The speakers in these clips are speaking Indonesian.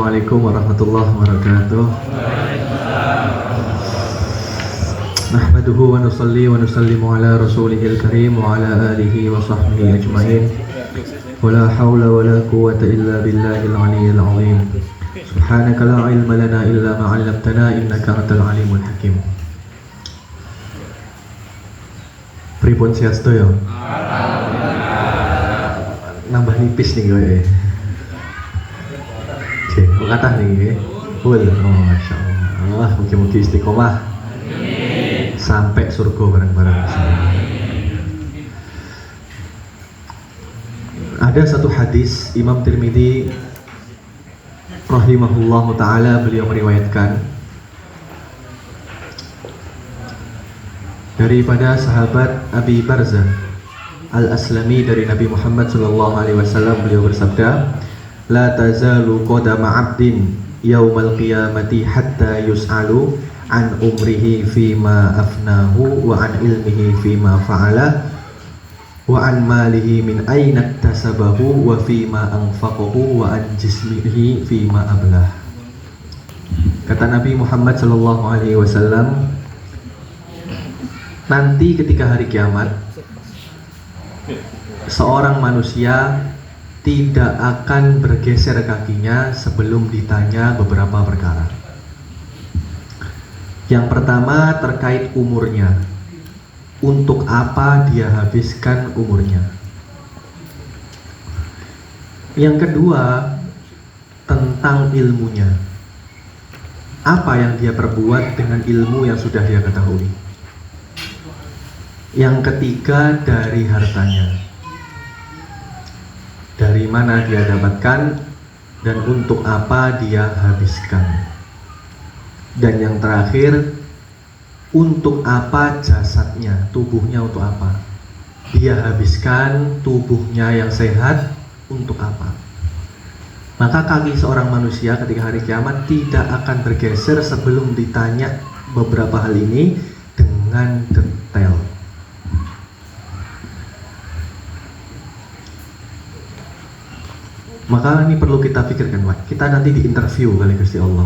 Assalamualaikum warahmatullahi wabarakatuh. Nahmaduhu wa nusalli wa nusallimu ala rasulihil karim wa ala alihi wa sahbihi ajma'in. Wa la hawla wa la quwwata illa billahil aliyyil azim. Subhanaka la ilma lana illa ma 'allamtana innaka antal alimul hakim. Pripun siasto ya? Nambah nipis nih gue. Kok kata nih, full. Oh, masya Allah. Mungkin istiqomah sampai surga bareng-bareng. Ada satu hadis Imam Tirmidzi rahimahullahu taala, beliau meriwayatkan daripada sahabat Abi Barzah Al-Aslami dari Nabi Muhammad sallallahu alaihi wasallam, beliau bersabda, la tazalu qadama 'abdin yaumal qiyamati hatta yus'alu an umrihi fima afnahu wa an ilmihi fima fa'ala wa an malihi min aina iktasabahu wa fima anfaqahu wa an jismihi fima ablah. Kata Nabi Muhammad sallallahu alaihi wasallam, nanti ketika hari kiamat seorang manusia tidak akan bergeser kakinya sebelum ditanya beberapa perkara. Yang pertama terkait umurnya. Untuk apa dia habiskan umurnya? Yang kedua tentang ilmunya. Apa yang dia perbuat dengan ilmu yang sudah dia ketahui? Yang ketiga dari hartanya. Dari mana dia dapatkan dan untuk apa dia habiskan. Dan yang terakhir, untuk apa jasadnya, tubuhnya untuk apa dia habiskan, tubuhnya yang sehat untuk apa. Maka kaki seorang manusia ketika hari kiamat tidak akan bergeser sebelum ditanya beberapa hal ini dengan detail. Maka ini perlu kita pikirkan, Pak. Kita nanti diinterview kali Gusti Allah.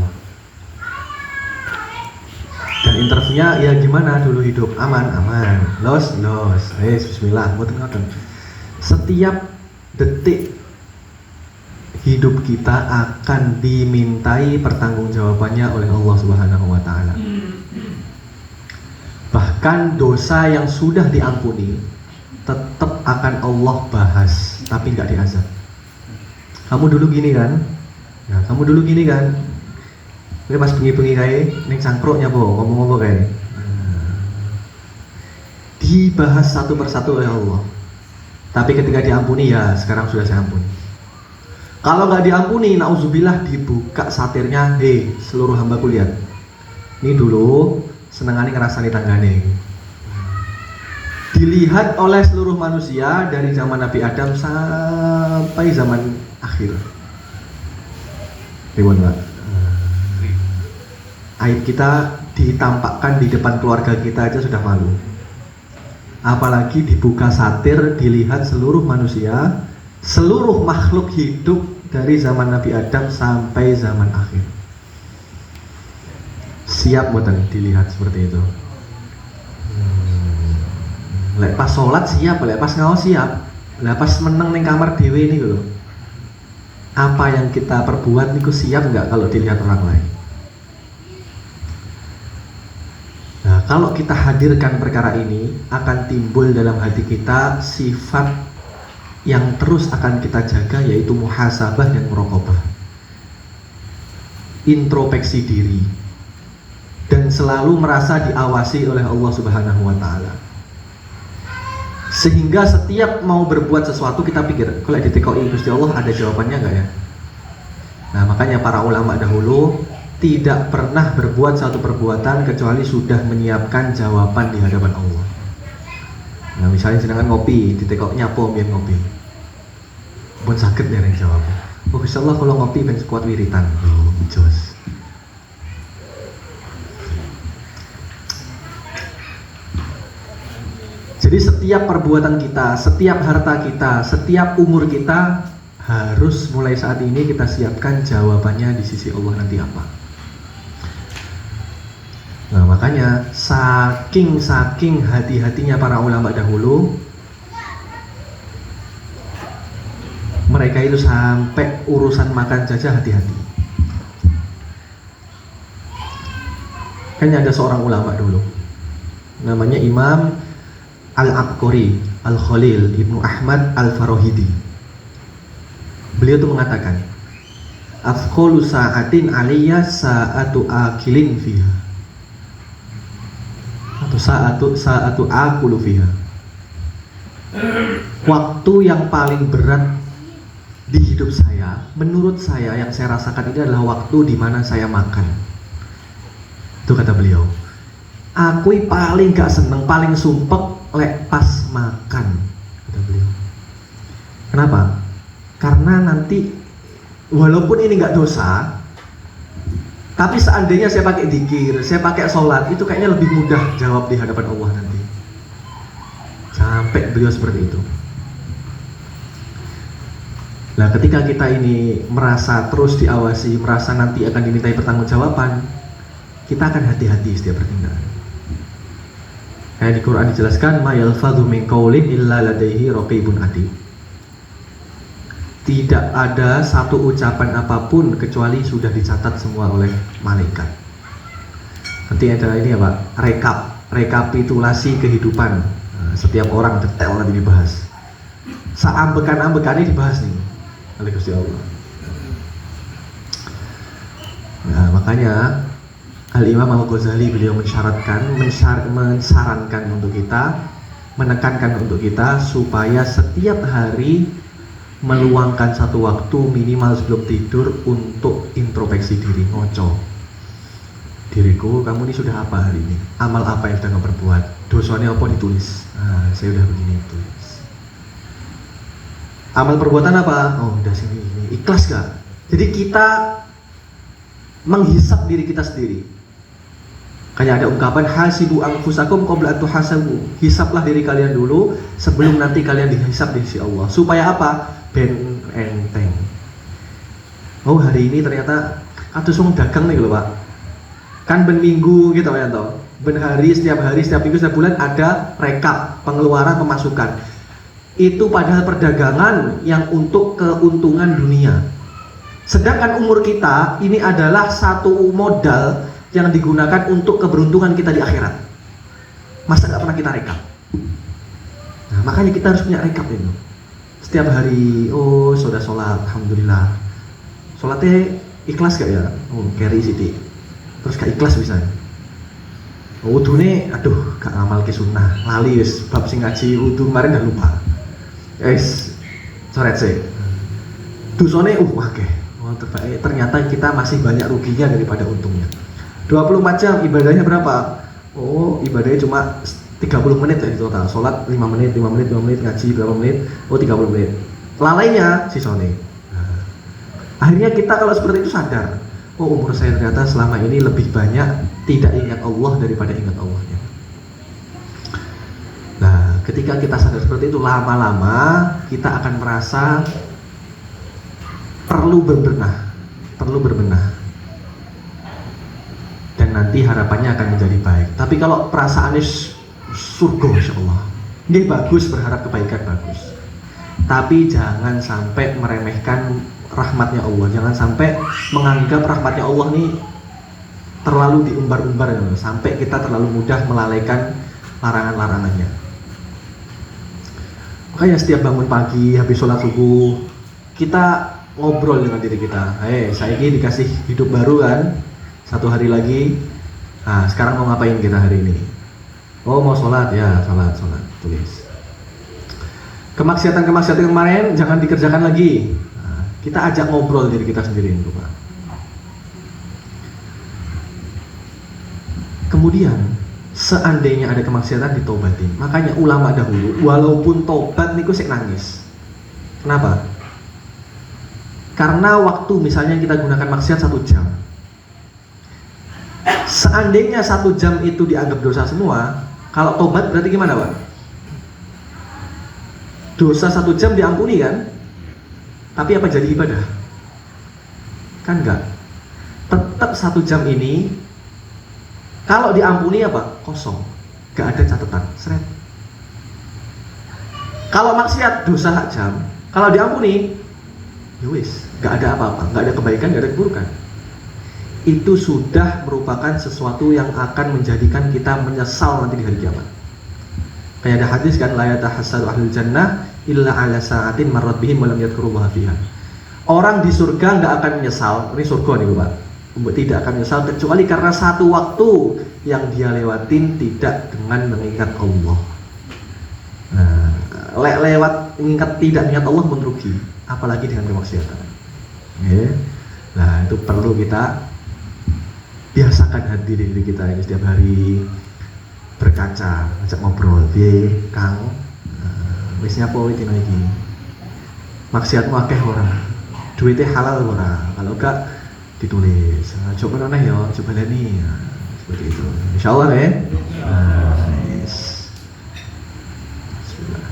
Dan interviewnya ya gimana dulu hidup? Aman. Los. Bismillah. Setiap detik hidup kita akan dimintai pertanggungjawabannya oleh Allah Subhanahu wa taala. Bahkan dosa yang sudah diampuni tetap akan Allah bahas, tapi nggak diazab. Kamu dulu gini kan? Ya, kamu dulu gini kan? Ini pas bengi-bengi kayak neng cangkruknya ngomong-ngomong kayak. Dibahas satu persatu oleh Allah. Tapi ketika diampuni ya sekarang sudah saya ampuni. Kalau nggak diampuni, nauzubillah, dibuka satirnya, seluruh hambaku lihat. Ini dulu senengane ngerasani tanggane. Dilihat oleh seluruh manusia dari zaman Nabi Adam sampai zaman akhir. Ribon, Pak. Aib kita ditampakkan di depan keluarga kita aja sudah malu. Apalagi dibuka satir, dilihat seluruh manusia, seluruh makhluk hidup dari zaman Nabi Adam sampai zaman akhir. Siap mboten dilihat seperti itu? Lek pas sholat siap, lek pas ngaos siap, lek pas meneng ning kamar dewe ini loh. Apa yang kita perbuat niku siap nggak kalau dilihat orang lain? Nah, kalau kita hadirkan perkara ini, akan timbul dalam hati kita sifat yang terus akan kita jaga, yaitu muhasabah dan muraqabah. Introspeksi diri dan selalu merasa diawasi oleh Allah Subhanahu wa taala. Sehingga setiap mau berbuat sesuatu kita pikir, kalau ditekoi Gusti Allah ada jawabannya nggak ya? Nah, makanya para ulama dahulu tidak pernah berbuat satu perbuatan kecuali sudah menyiapkan jawaban di hadapan Allah. Nah, misalnya sedangkan ngopi, ditekok nyapo biar ngopi. Pun sakit ya yang jawab. Oh, Gusti Allah kalau ngopi ben kuat wiritan. Oh, jos. Jadi setiap perbuatan kita, setiap harta kita, setiap umur kita harus mulai saat ini kita siapkan jawabannya di sisi Allah nanti apa. Nah makanya saking hati-hatinya para ulama dahulu, mereka itu sampai urusan makan saja hati-hati. Kan ada seorang ulama dulu, namanya Imam Al-Abqari Al-Khalil Ibnu Ahmad Al-Farahidi. Beliau itu mengatakan, afqalu sa'atin aliyya sa'atu akilin fiha, atau sa'atu akulu fiha. Waktu yang paling berat di hidup saya, menurut saya yang saya rasakan ini adalah waktu di mana saya makan. Itu kata beliau. Aku paling gak seneng, paling sumpek lek pas makan, kata beliau. Kenapa? Karena nanti walaupun ini gak dosa, tapi seandainya saya pakai dzikir, saya pakai sholat, itu kayaknya lebih mudah jawab di hadapan Allah nanti. Sampai beliau seperti itu. Nah ketika kita ini merasa terus diawasi, merasa nanti akan dimintai pertanggungjawaban, kita akan hati-hati setiap bertindak. Kayak di Quran dijelaskan, ma yalfadhu min qaulin illa ladaihi raqibun atid. Tidak ada satu ucapan apapun kecuali sudah dicatat semua oleh malaikat. Nanti ada ini ya Pak, rekapitulasi kehidupan. Nah, setiap orang detail nanti dibahas. Seambekan-ambekannya dibahas nih oleh Gusti Allah. Nah makanya Al-Imam Al-Ghazali beliau mensarankan untuk kita, menekankan untuk kita supaya setiap hari meluangkan satu waktu minimal sebelum tidur untuk introspeksi diri, ngoco. Diriku, kamu ini sudah apa hari ini? Amal apa yang sudah kamu perbuat? Dosanya apa ditulis? Nah, saya udah begini tulis. Amal perbuatan apa? Oh, udah sini. Ikhlas gak? Jadi kita menghisap diri kita sendiri. Kayak ada ungkapan hasibu anfusakum qabla an tuhasabu. Hisaplah diri kalian dulu sebelum nanti kalian dihisap di sisi Allah. Supaya apa? Ben enteng. Oh, hari ini ternyata kados wong dagang nih lho, Pak. Kan ben minggu gitu ya toh. Ben hari, setiap minggu, setiap bulan ada rekap pengeluaran pemasukan. Itu padahal perdagangan yang untuk keuntungan dunia. Sedangkan umur kita ini adalah satu modal yang digunakan untuk keberuntungan kita di akhirat. Masa nggak pernah kita rekap? Nah, makanya kita harus punya rekap itu. Setiap hari, oh sudah sholat, alhamdulillah. Sholatnya ikhlas gak ya? Oh, carry siti. Terus gak ikhlas bisa. Wudu nih, aduh, gak amal ke sunnah. Lali wis bab sing ngaji wudu kemarin udah lupa. Coret sih. Dosane wakeh. Oh, ternyata kita masih banyak ruginya daripada untungnya. 24 jam ibadahnya berapa? Oh, ibadahnya cuma 30 menit ya total. Sholat 5 menit, ngaji berapa menit? Oh, 30 menit. Lalainya sisone. Nah, akhirnya kita kalau seperti itu sadar, oh umur saya ternyata selama ini lebih banyak tidak ingat Allah daripada ingat Allahnya. Nah, ketika kita sadar seperti itu, lama-lama kita akan merasa perlu berbenah. Dan nanti harapannya akan menjadi baik. Tapi kalau perasaannya surga insya Allah, ini bagus, berharap kebaikan bagus. Tapi jangan sampai meremehkan rahmatnya Allah. Jangan sampai menganggap rahmatnya Allah ini terlalu diumbar-umbar, sampai kita terlalu mudah melalaikan larangan-larangannya. Makanya setiap bangun pagi, habis sholat subuh, kita ngobrol dengan diri kita. Saya ini dikasih hidup baru kan, satu hari lagi. Nah, sekarang mau ngapain kita hari ini? Oh, mau sholat ya, sholat, tulis. Kemaksiatan kemarin jangan dikerjakan lagi. Nah, kita ajak ngobrol diri kita sendiri, Pak. Kemudian, seandainya ada kemaksiatan ditobatin. Makanya ulama dahulu, walaupun tobat niku sik nangis. Kenapa? Karena waktu misalnya kita gunakan maksiat 1 jam. Seandainya 1 jam itu dianggap dosa semua, kalau tobat berarti gimana, Pak? Dosa 1 jam diampuni kan? Tapi apa jadi ibadah? Kan enggak. Tetap 1 jam ini kalau diampuni apa? Kosong. Enggak ada catatan. Seret. Kalau maksiat dosa hak jam, kalau diampuni, ya wis, enggak ada apa-apa, enggak ada kebaikan, enggak ada keburukan. Itu sudah merupakan sesuatu yang akan menjadikan kita menyesal nanti di hari kiamat. Kayak ada hadis kan, la yatahassadu ahlul jannah illa ala sa'atin marrat bihim wa lam yadhkurullaha fiha. Orang di surga enggak akan menyesal, ini surga nih Bapak. Tidak akan menyesal kecuali karena satu waktu yang dia lewatin tidak dengan mengingat Allah. Nah, lewat tidak mengingat Allah merugi, apalagi dengan kemaksiatan. Okay. Nah, itu perlu kita biasakan hati diri kita ini setiap hari berkaca, ajak ngobrol, Kang, wis nyapo iki iki. Maksiatmu akeh ora? Duitnya halal ora? Kalau enggak ditulis. Coba noneh ya, coba leni. Seperti itu. Insyaallah ya. Yes. Bismillah.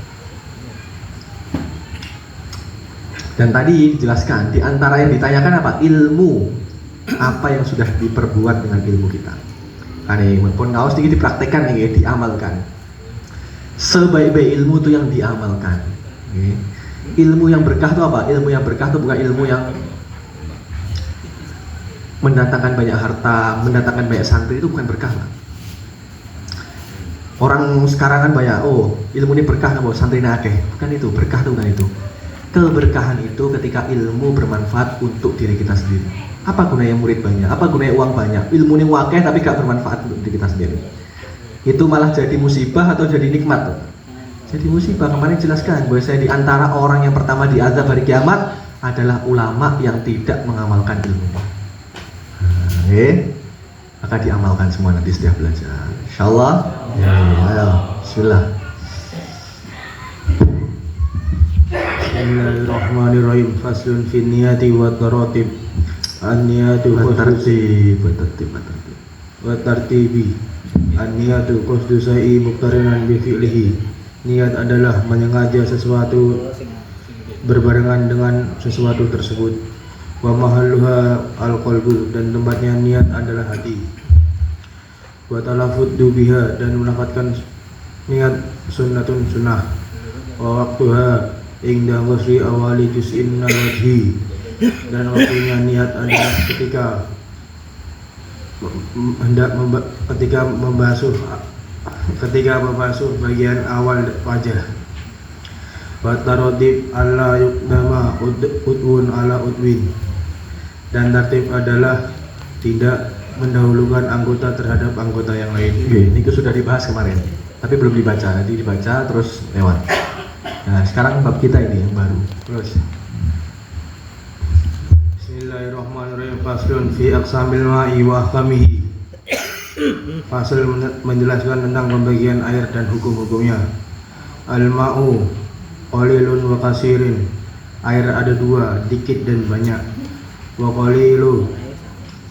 Dan tadi dijelaskan di antara yang ditanyakan apa? Ilmu. Apa yang sudah diperbuat dengan ilmu kita. Ini pun ngawas sedikit dipraktekkan nih, diamalkan. Sebaik-baik ilmu itu yang diamalkan. Okay. Ilmu yang berkah itu apa? Ilmu yang berkah itu bukan ilmu yang mendatangkan banyak harta, mendatangkan banyak santri, itu bukan berkah. Orang sekarang kan banyak, oh ilmu ini berkah nggak, santri akeh. Bukan itu, berkah itu bukan itu. Keberkahan itu ketika ilmu bermanfaat untuk diri kita sendiri. Apa gunanya murid banyak? Apa gunanya uang banyak? Ilmu ini wakeh tapi gak bermanfaat untuk diri kita sendiri. Itu malah jadi musibah atau jadi nikmat? Jadi musibah. Kemarin jelaskan bahwa saya di antara orang yang pertama diazab hari kiamat adalah ulama yang tidak mengamalkan ilmu. Maka diamalkan semua nanti setiap belajar. Insyaallah. Ayo, bismillah. Bismillahirrahmanirrahim. Faslun fi niyati wa taratib. An-niyatu wa tartibi. An-niyatu qasdu syai'i muqtarinan bi fi'lihi. Niat adalah menyengaja sesuatu berbarengan dengan sesuatu tersebut. Wa mahalluha al-qalbu, dan tempatnya niat adalah hati. Wa talafuddu biha, dan melafadzkan niat sunnatun sunnah. Wa waqtuha inda ghusli awali juz'in wajhi, dan waktunya niat adalah ketika membasuh bagian awal wajah. Wa taradib alla yuqdama udwun ala udwin, dan tertib adalah tidak mendahulukan anggota terhadap anggota yang lain. Oke, ini sudah dibahas kemarin, tapi belum dibaca. Jadi dibaca terus lewat. Nah, sekarang bab kita ini yang baru. Terus. Bismillahirrahmanirrahim. Faslun fi aqsamil ma'i wa ahkamihi. Fasal menjelaskan tentang pembagian air dan hukum-hukumnya. Al-ma'u qalilun wa kasirin. Air ada dua, dikit dan banyak. Wa qalilu,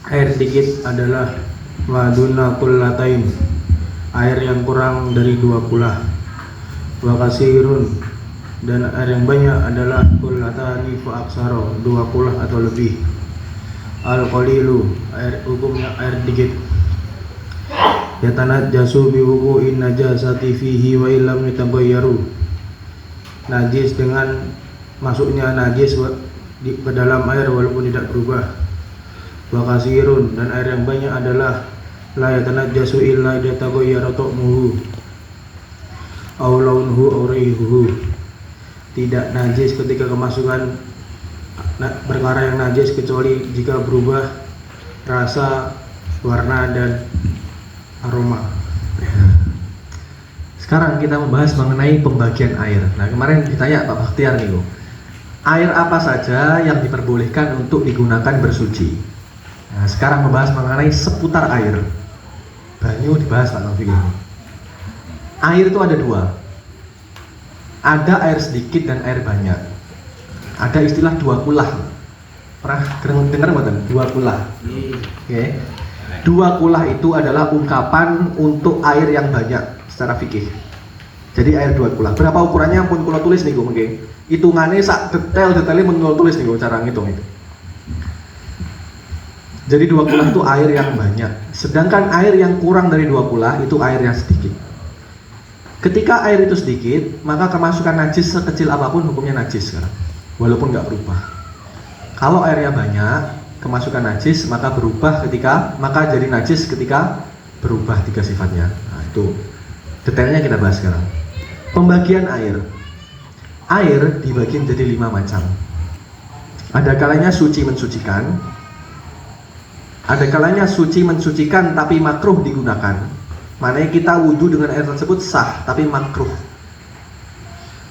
air dikit adalah maduna kullatain, air yang kurang dari 2 kulah. Wa kasirun, dan air yang banyak adalah kullatani fa aksaro, 2 kulah atau lebih. Al-qalilu, air hukumnya air dikit. Yatanajjasu bi wuqu'in najasati fihi wa illam yatabayyaru. Najis dengan masuknya najis ke dalam air walaupun tidak berubah. Wa kasirun, dan air yang banyak adalah la yatanajjasu illa idza taghayyara ta'muhu aw launuhu aw raihuhu. Tidak najis ketika kemasukan perkara yang najis kecuali jika berubah rasa, warna, dan aroma. Sekarang kita membahas mengenai pembagian air. Nah, kemarin ditanya Pak Bakhtiar nih, air apa saja yang diperbolehkan untuk digunakan bersuci. Nah, sekarang membahas mengenai seputar air. Banyu dibahas Pak Taufik ini. Air itu ada 2. Ada air sedikit dan air banyak. Ada istilah 2 kulah. Pernah dengar nggak? 2 kulah. Oke. 2 kulah itu adalah ungkapan untuk air yang banyak secara fikih. Jadi air 2 kulah. Berapa ukurannya pun kalau tulis nih gue mungkin. hitungannya sak detailnya menurut tulis nih cara ngitung itu. Jadi 2 kula itu air yang banyak, sedangkan air yang kurang dari 2 kula itu air yang sedikit. Ketika air itu sedikit, maka kemasukan najis sekecil apapun hukumnya najis sekarang, walaupun nggak berubah. Kalau airnya banyak, kemasukan najis maka jadi najis ketika berubah 3 sifatnya. Nah, itu detailnya kita bahas sekarang. Pembagian air. Air dibagi menjadi 5 macam. Ada kalanya suci mensucikan, ada kalanya suci mensucikan tapi makruh digunakan. Maknanya kita wudhu dengan air tersebut sah tapi makruh.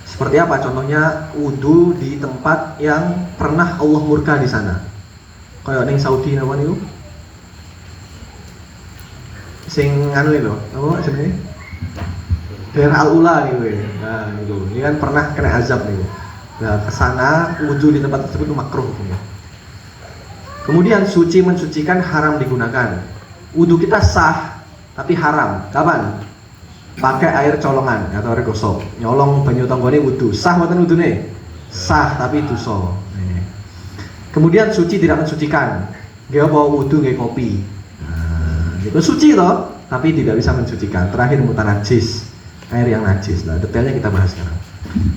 Seperti apa? Contohnya wudhu di tempat yang pernah Allah murka di sana. Kayak ning Saudi napa niku? Sing anu lho, apa jenenge? Daerah Al-Ula niku. Nah, itu. Ini kan pernah kena azab niku. Nah, kesana wudhu di tempat tersebut itu makruh hukumnya. Kemudian suci mensucikan haram digunakan. Wudhu kita sah tapi haram. Kapan? Pakai air colongan atau air gosok. Nyolong banyu tanggane wudhu. Sah mboten wudhune? Sah tapi dosa. Kemudian suci tidak mensucikan. Dia bawa wudhu nggih kopi. Nah, itu suci toh, tapi tidak bisa mensucikan. Terakhir mutanajis. Air yang najis. Nah, detailnya kita bahas sekarang.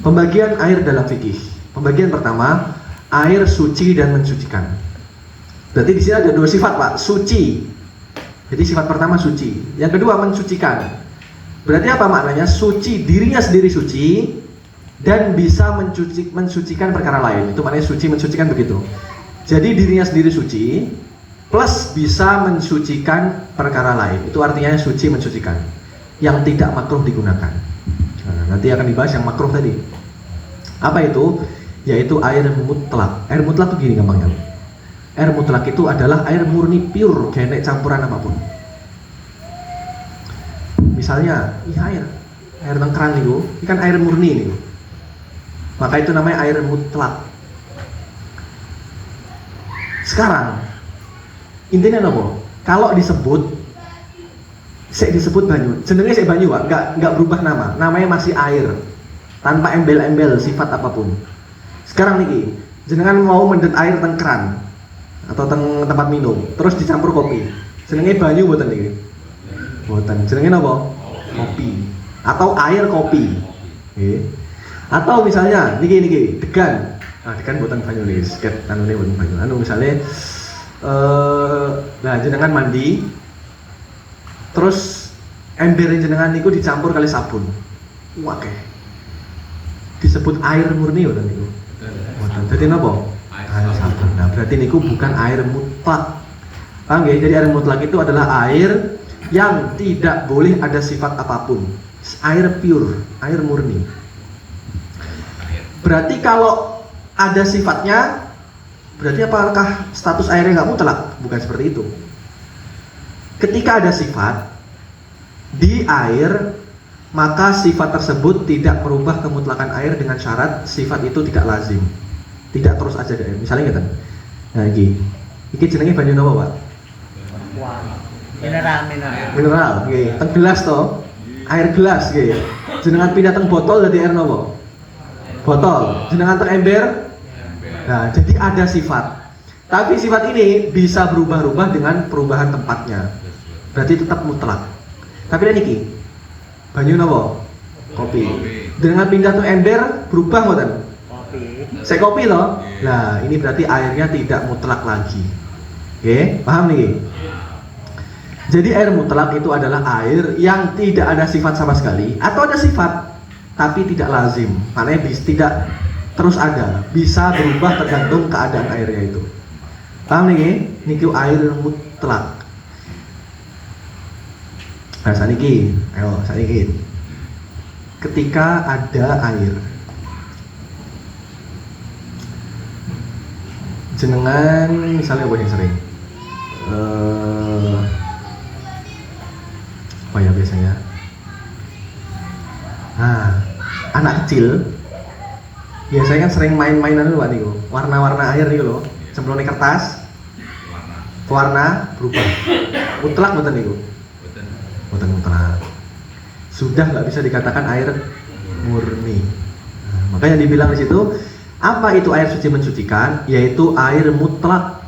Pembagian air dalam fikih. Pembagian pertama, air suci dan mensucikan. Berarti di sini ada 2 sifat, Pak. Suci. Jadi sifat pertama suci. Yang kedua mensucikan. Berarti apa maknanya? Suci, dirinya sendiri suci dan bisa mensucikan perkara lain. Itu maknanya suci mensucikan begitu. Jadi dirinya sendiri suci plus bisa mensucikan perkara lain. Itu artinya suci mensucikan. Yang tidak makruh digunakan. Nah, nanti akan dibahas yang makruh tadi. Apa itu? Yaitu air mutlak. Air mutlak itu gini gampangnya. Air mutlak itu adalah air murni pure, gak campuran apapun. Misalnya, air tengkeran itu, ini kan air murni nih. Maka itu namanya air mutlak. Sekarang, intinya apa? Kalau disebut banyu, jenenge saya banyu, Pak, nggak berubah nama. Namanya masih air, tanpa embel-embel sifat apapun. Sekarang nih, jenengan mau mendet air tengkeran atau tempat minum, terus dicampur kopi. Jenenge banyu mboten iki? Mboten. Jenenge napa? Kopi. Atau air kopi. Nggih. Atau misalnya niki degan. Nah, degan mboten banyu niki, sket anune mboten banyu. Anu misale jenengan mandi terus ember jenengan niku dicampur kali sabun. Oke. Disebut air murni mboten niku? Mboten. Dadi napa? Air sabun. Nah, berarti niku bukan air mutlak. Paham ya? Jadi air mutlak itu adalah air yang tidak boleh ada sifat apapun. Air pure, air murni. Berarti kalau ada sifatnya, berarti apakah status airnya nggak mutlak? Bukan seperti itu. Ketika ada sifat di air, maka sifat tersebut tidak merubah kemutlakan air dengan syarat sifat itu tidak lazim. Tidak terus aja deh. Misalnya ngeten. Nah, iki jenenge banyu napa, Pak? Mineral, nggih. Teng gelas to. Air gelas nggih. Jenengan pindah teng botol dadi air napa? Botol. Jenengan teng ember. Nah, jadi ada sifat. Tapi sifat ini bisa berubah-ubah dengan perubahan tempatnya. Berarti tetap mutlak. Tapi niki banyu napa? Kopi. Jenengan pindah teng ember berubah mboten? Saya kopi loh. Nah, ini berarti airnya tidak mutlak lagi. Oke, paham nih? Jadi air mutlak itu adalah air yang tidak ada sifat sama sekali, atau ada sifat tapi tidak lazim. Maknanya tidak terus ada, bisa berubah tergantung keadaan airnya itu. Paham nih? Niki air mutlak. Nah, saniki, ketika ada air, jenengan misalnya apa yang sering apa ya biasanya, anak kecil biasanya kan sering main-mainan dulu Pak niku, warna-warna air niku loh, cemplungnya kertas warna berubah, mutlak mboten niku? Mboten mutlak, sudah nggak bisa dikatakan air murni. Makanya dibilang di situ, apa itu air suci mensucikan? Yaitu air mutlak.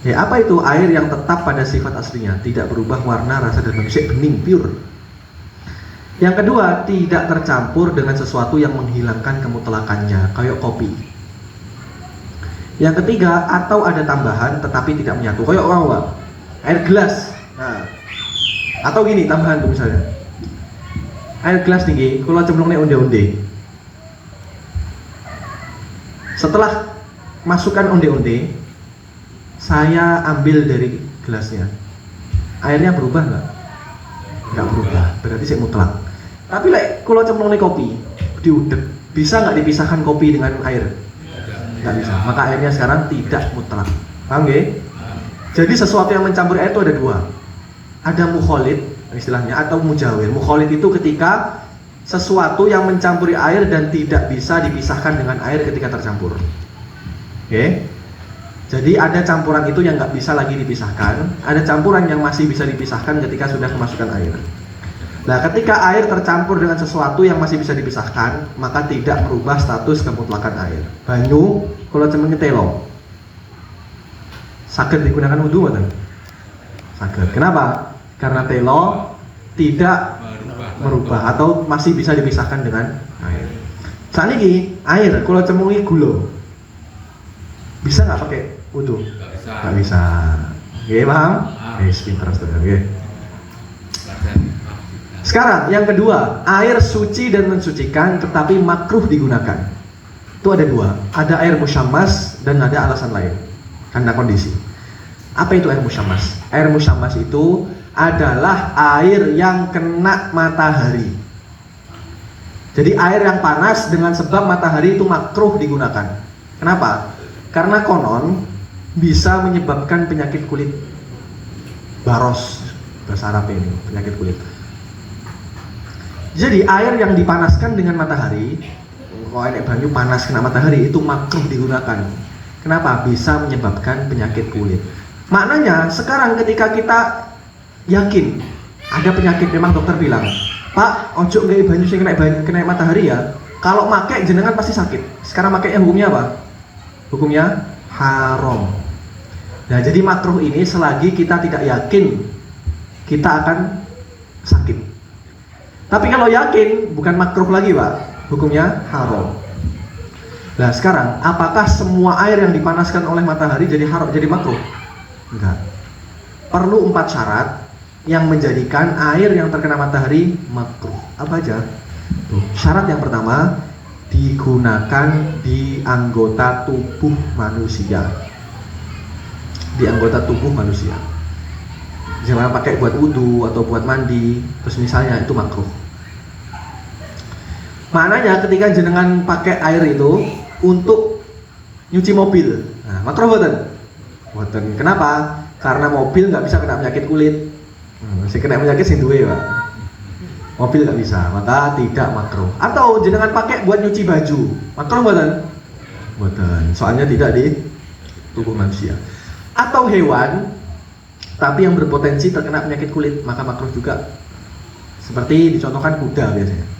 Ya, apa itu air yang tetap pada sifat aslinya, tidak berubah warna, rasa dan bentuk, bening, pure. Yang kedua, tidak tercampur dengan sesuatu yang menghilangkan kemutlakannya, kayak kopi. Yang ketiga, atau ada tambahan tetapi tidak menyatu, kayak apa? Air gelas. Nah, atau gini tambahan tuh misalnya, air gelas tinggi, kalau cemplungnya onde-onde. Setelah masukkan onde-onde, saya ambil dari gelasnya, airnya berubah nggak? Nggak berubah, berarti saya mutlak. Tapi kalau cemplungnya kopi, diudek, bisa nggak dipisahkan kopi dengan air? Nggak bisa. Maka airnya sekarang tidak mutlak. Paham nggak? Jadi sesuatu yang mencampuri air itu ada dua. Ada mukholid istilahnya atau mujawir. Mukholid itu ketika sesuatu yang mencampuri air dan tidak bisa dipisahkan dengan air ketika tercampur. Oke? Jadi ada campuran itu yang nggak bisa lagi dipisahkan. Ada campuran yang masih bisa dipisahkan ketika sudah kemasukan air. Nah, ketika air tercampur dengan sesuatu yang masih bisa dipisahkan, maka tidak merubah status kemutlakan air. Banyu kalau cemengnya telo, saged digunakan wudhu atau? Saged. Kenapa? Karena telo tidak merubah atau masih bisa dipisahkan dengan air. Saat ini air kalau cemungi gula, bisa nggak pakai wudhu? Nggak bisa. Oke, paham? Pinter saudara. Oke. Sekarang yang kedua, air suci dan mensucikan tetapi makruh digunakan. Itu ada dua, ada air musyammas dan ada alasan lain karena kondisi. Apa itu air musyammas? Air musyammas itu adalah air yang kena matahari. Jadi air yang panas dengan sebab matahari itu makruh digunakan. Kenapa? Karena konon bisa menyebabkan penyakit kulit, baros bahasa Arab ini, penyakit kulit. Jadi air yang dipanaskan dengan matahari, kalau air banyu panas kena matahari, itu makruh digunakan. Kenapa? Bisa menyebabkan penyakit kulit. Maknanya sekarang ketika kita yakin ada penyakit, memang dokter bilang, Pak, ojo nggak banyu sing kena matahari ya. Kalau pakai jenengan pasti sakit. Sekarang pakainya hukumnya apa? Hukumnya haram. Nah, jadi makruh ini selagi kita tidak yakin kita akan sakit. Tapi kalau yakin, bukan makruh lagi, Pak. Hukumnya haram. Nah, sekarang apakah semua air yang dipanaskan oleh matahari jadi haram, jadi makruh? Enggak. Perlu 4 syarat yang menjadikan air yang terkena matahari makruh. Apa aja? Tuh, syarat yang pertama, digunakan di anggota tubuh manusia. Di anggota tubuh manusia. Jangan pakai buat wudhu atau buat mandi, terus misalnya itu makruh. Maknanya ketika jenengan pakai air itu untuk nyuci mobil, nah, makruh boten? Boten. Kenapa? Karena mobil nggak bisa kena penyakit kulit. Si kena penyakit sing duwe, Pak. Mobil nggak bisa, maka tidak makruh. Atau jenengan pakai buat nyuci baju, makruh boten? Boten. Soalnya tidak di tubuh manusia. Atau hewan, tapi yang berpotensi terkena penyakit kulit, maka makruh juga. Seperti dicontohkan kuda biasanya.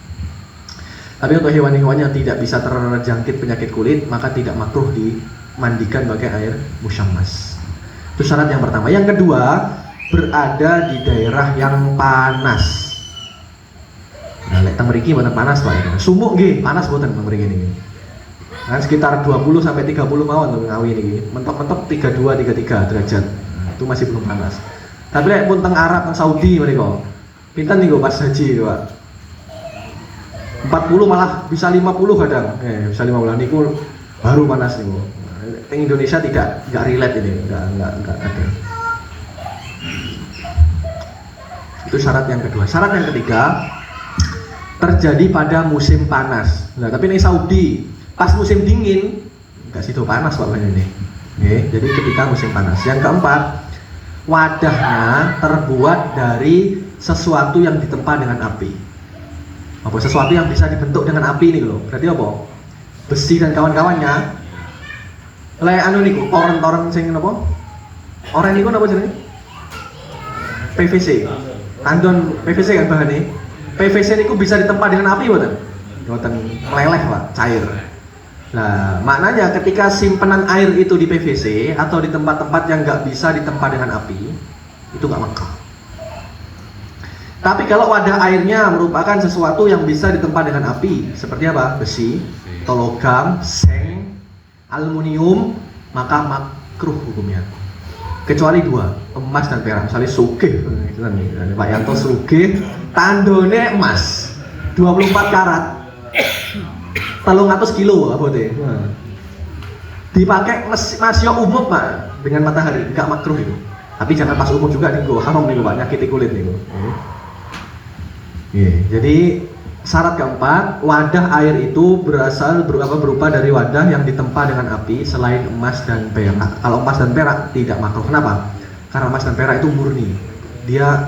Tapi untuk hewan-hewan yang tidak bisa terjangkit penyakit kulit, maka tidak makruh dimandikan pakai air musyammas. Itu syarat yang pertama. Yang kedua, berada di daerah yang panas. Nah, lek teng mriki mboten panas, Pak. Sumuk nggih, panas mboten teng mriki niki. Nah, sekitar 20 sampai 30 mawon teng Ngawi niki. Mentok-mentok 32 33 derajat. Itu masih belum panas. Tapi lek pun teng Arab, teng Saudi mereka. Pinten niku pas haji, Pak. 40 malah bisa 50 kadang. Bisa 50 niku baru panas niku. Teng Indonesia enggak relate ini, enggak ada. Itu syarat yang kedua. Syarat yang ketiga, terjadi pada musim panas. Nah, tapi ini Saudi pas musim dingin enggak situ panas Pak ini. Jadi ketika musim panas. Yang keempat, wadahnya terbuat dari sesuatu yang ditempa dengan api. Apa sesuatu yang bisa dibentuk dengan api ini loh. Berarti apa? Besi dan kawan-kawannya. Anu niku, toren-toren sing napa? Oren niku napa jenenge? PVC. Tandon PVC kan bahannya. PVC niku bisa ditempa dengan api mboten? Boten meleleh Pak, cair. Nah, maknanya ketika simpenan air itu di PVC atau di tempat-tempat yang nggak bisa ditempa dengan api, itu nggak makruh. Tapi kalau wadah airnya merupakan sesuatu yang bisa ditempa dengan api, seperti apa? Besi, atau logam, seng, aluminium, maka makruh hukumnya. Kecuali dua, emas dan perak. Misalnya sugih, Pak Yanto sugih, tandone emas, 24 karat. 300 kilo apa deh? Dipakai masih umum Pak dengan matahari, nggak makruh itu. Tapi jangan pas umum juga nih, haram nih Pak, nyakiti kulit nih. Jadi syarat keempat, wadah air itu berupa dari wadah yang ditempa dengan api selain emas dan perak. Kalau emas dan perak tidak makruh. Kenapa? Karena emas dan perak itu murni. Dia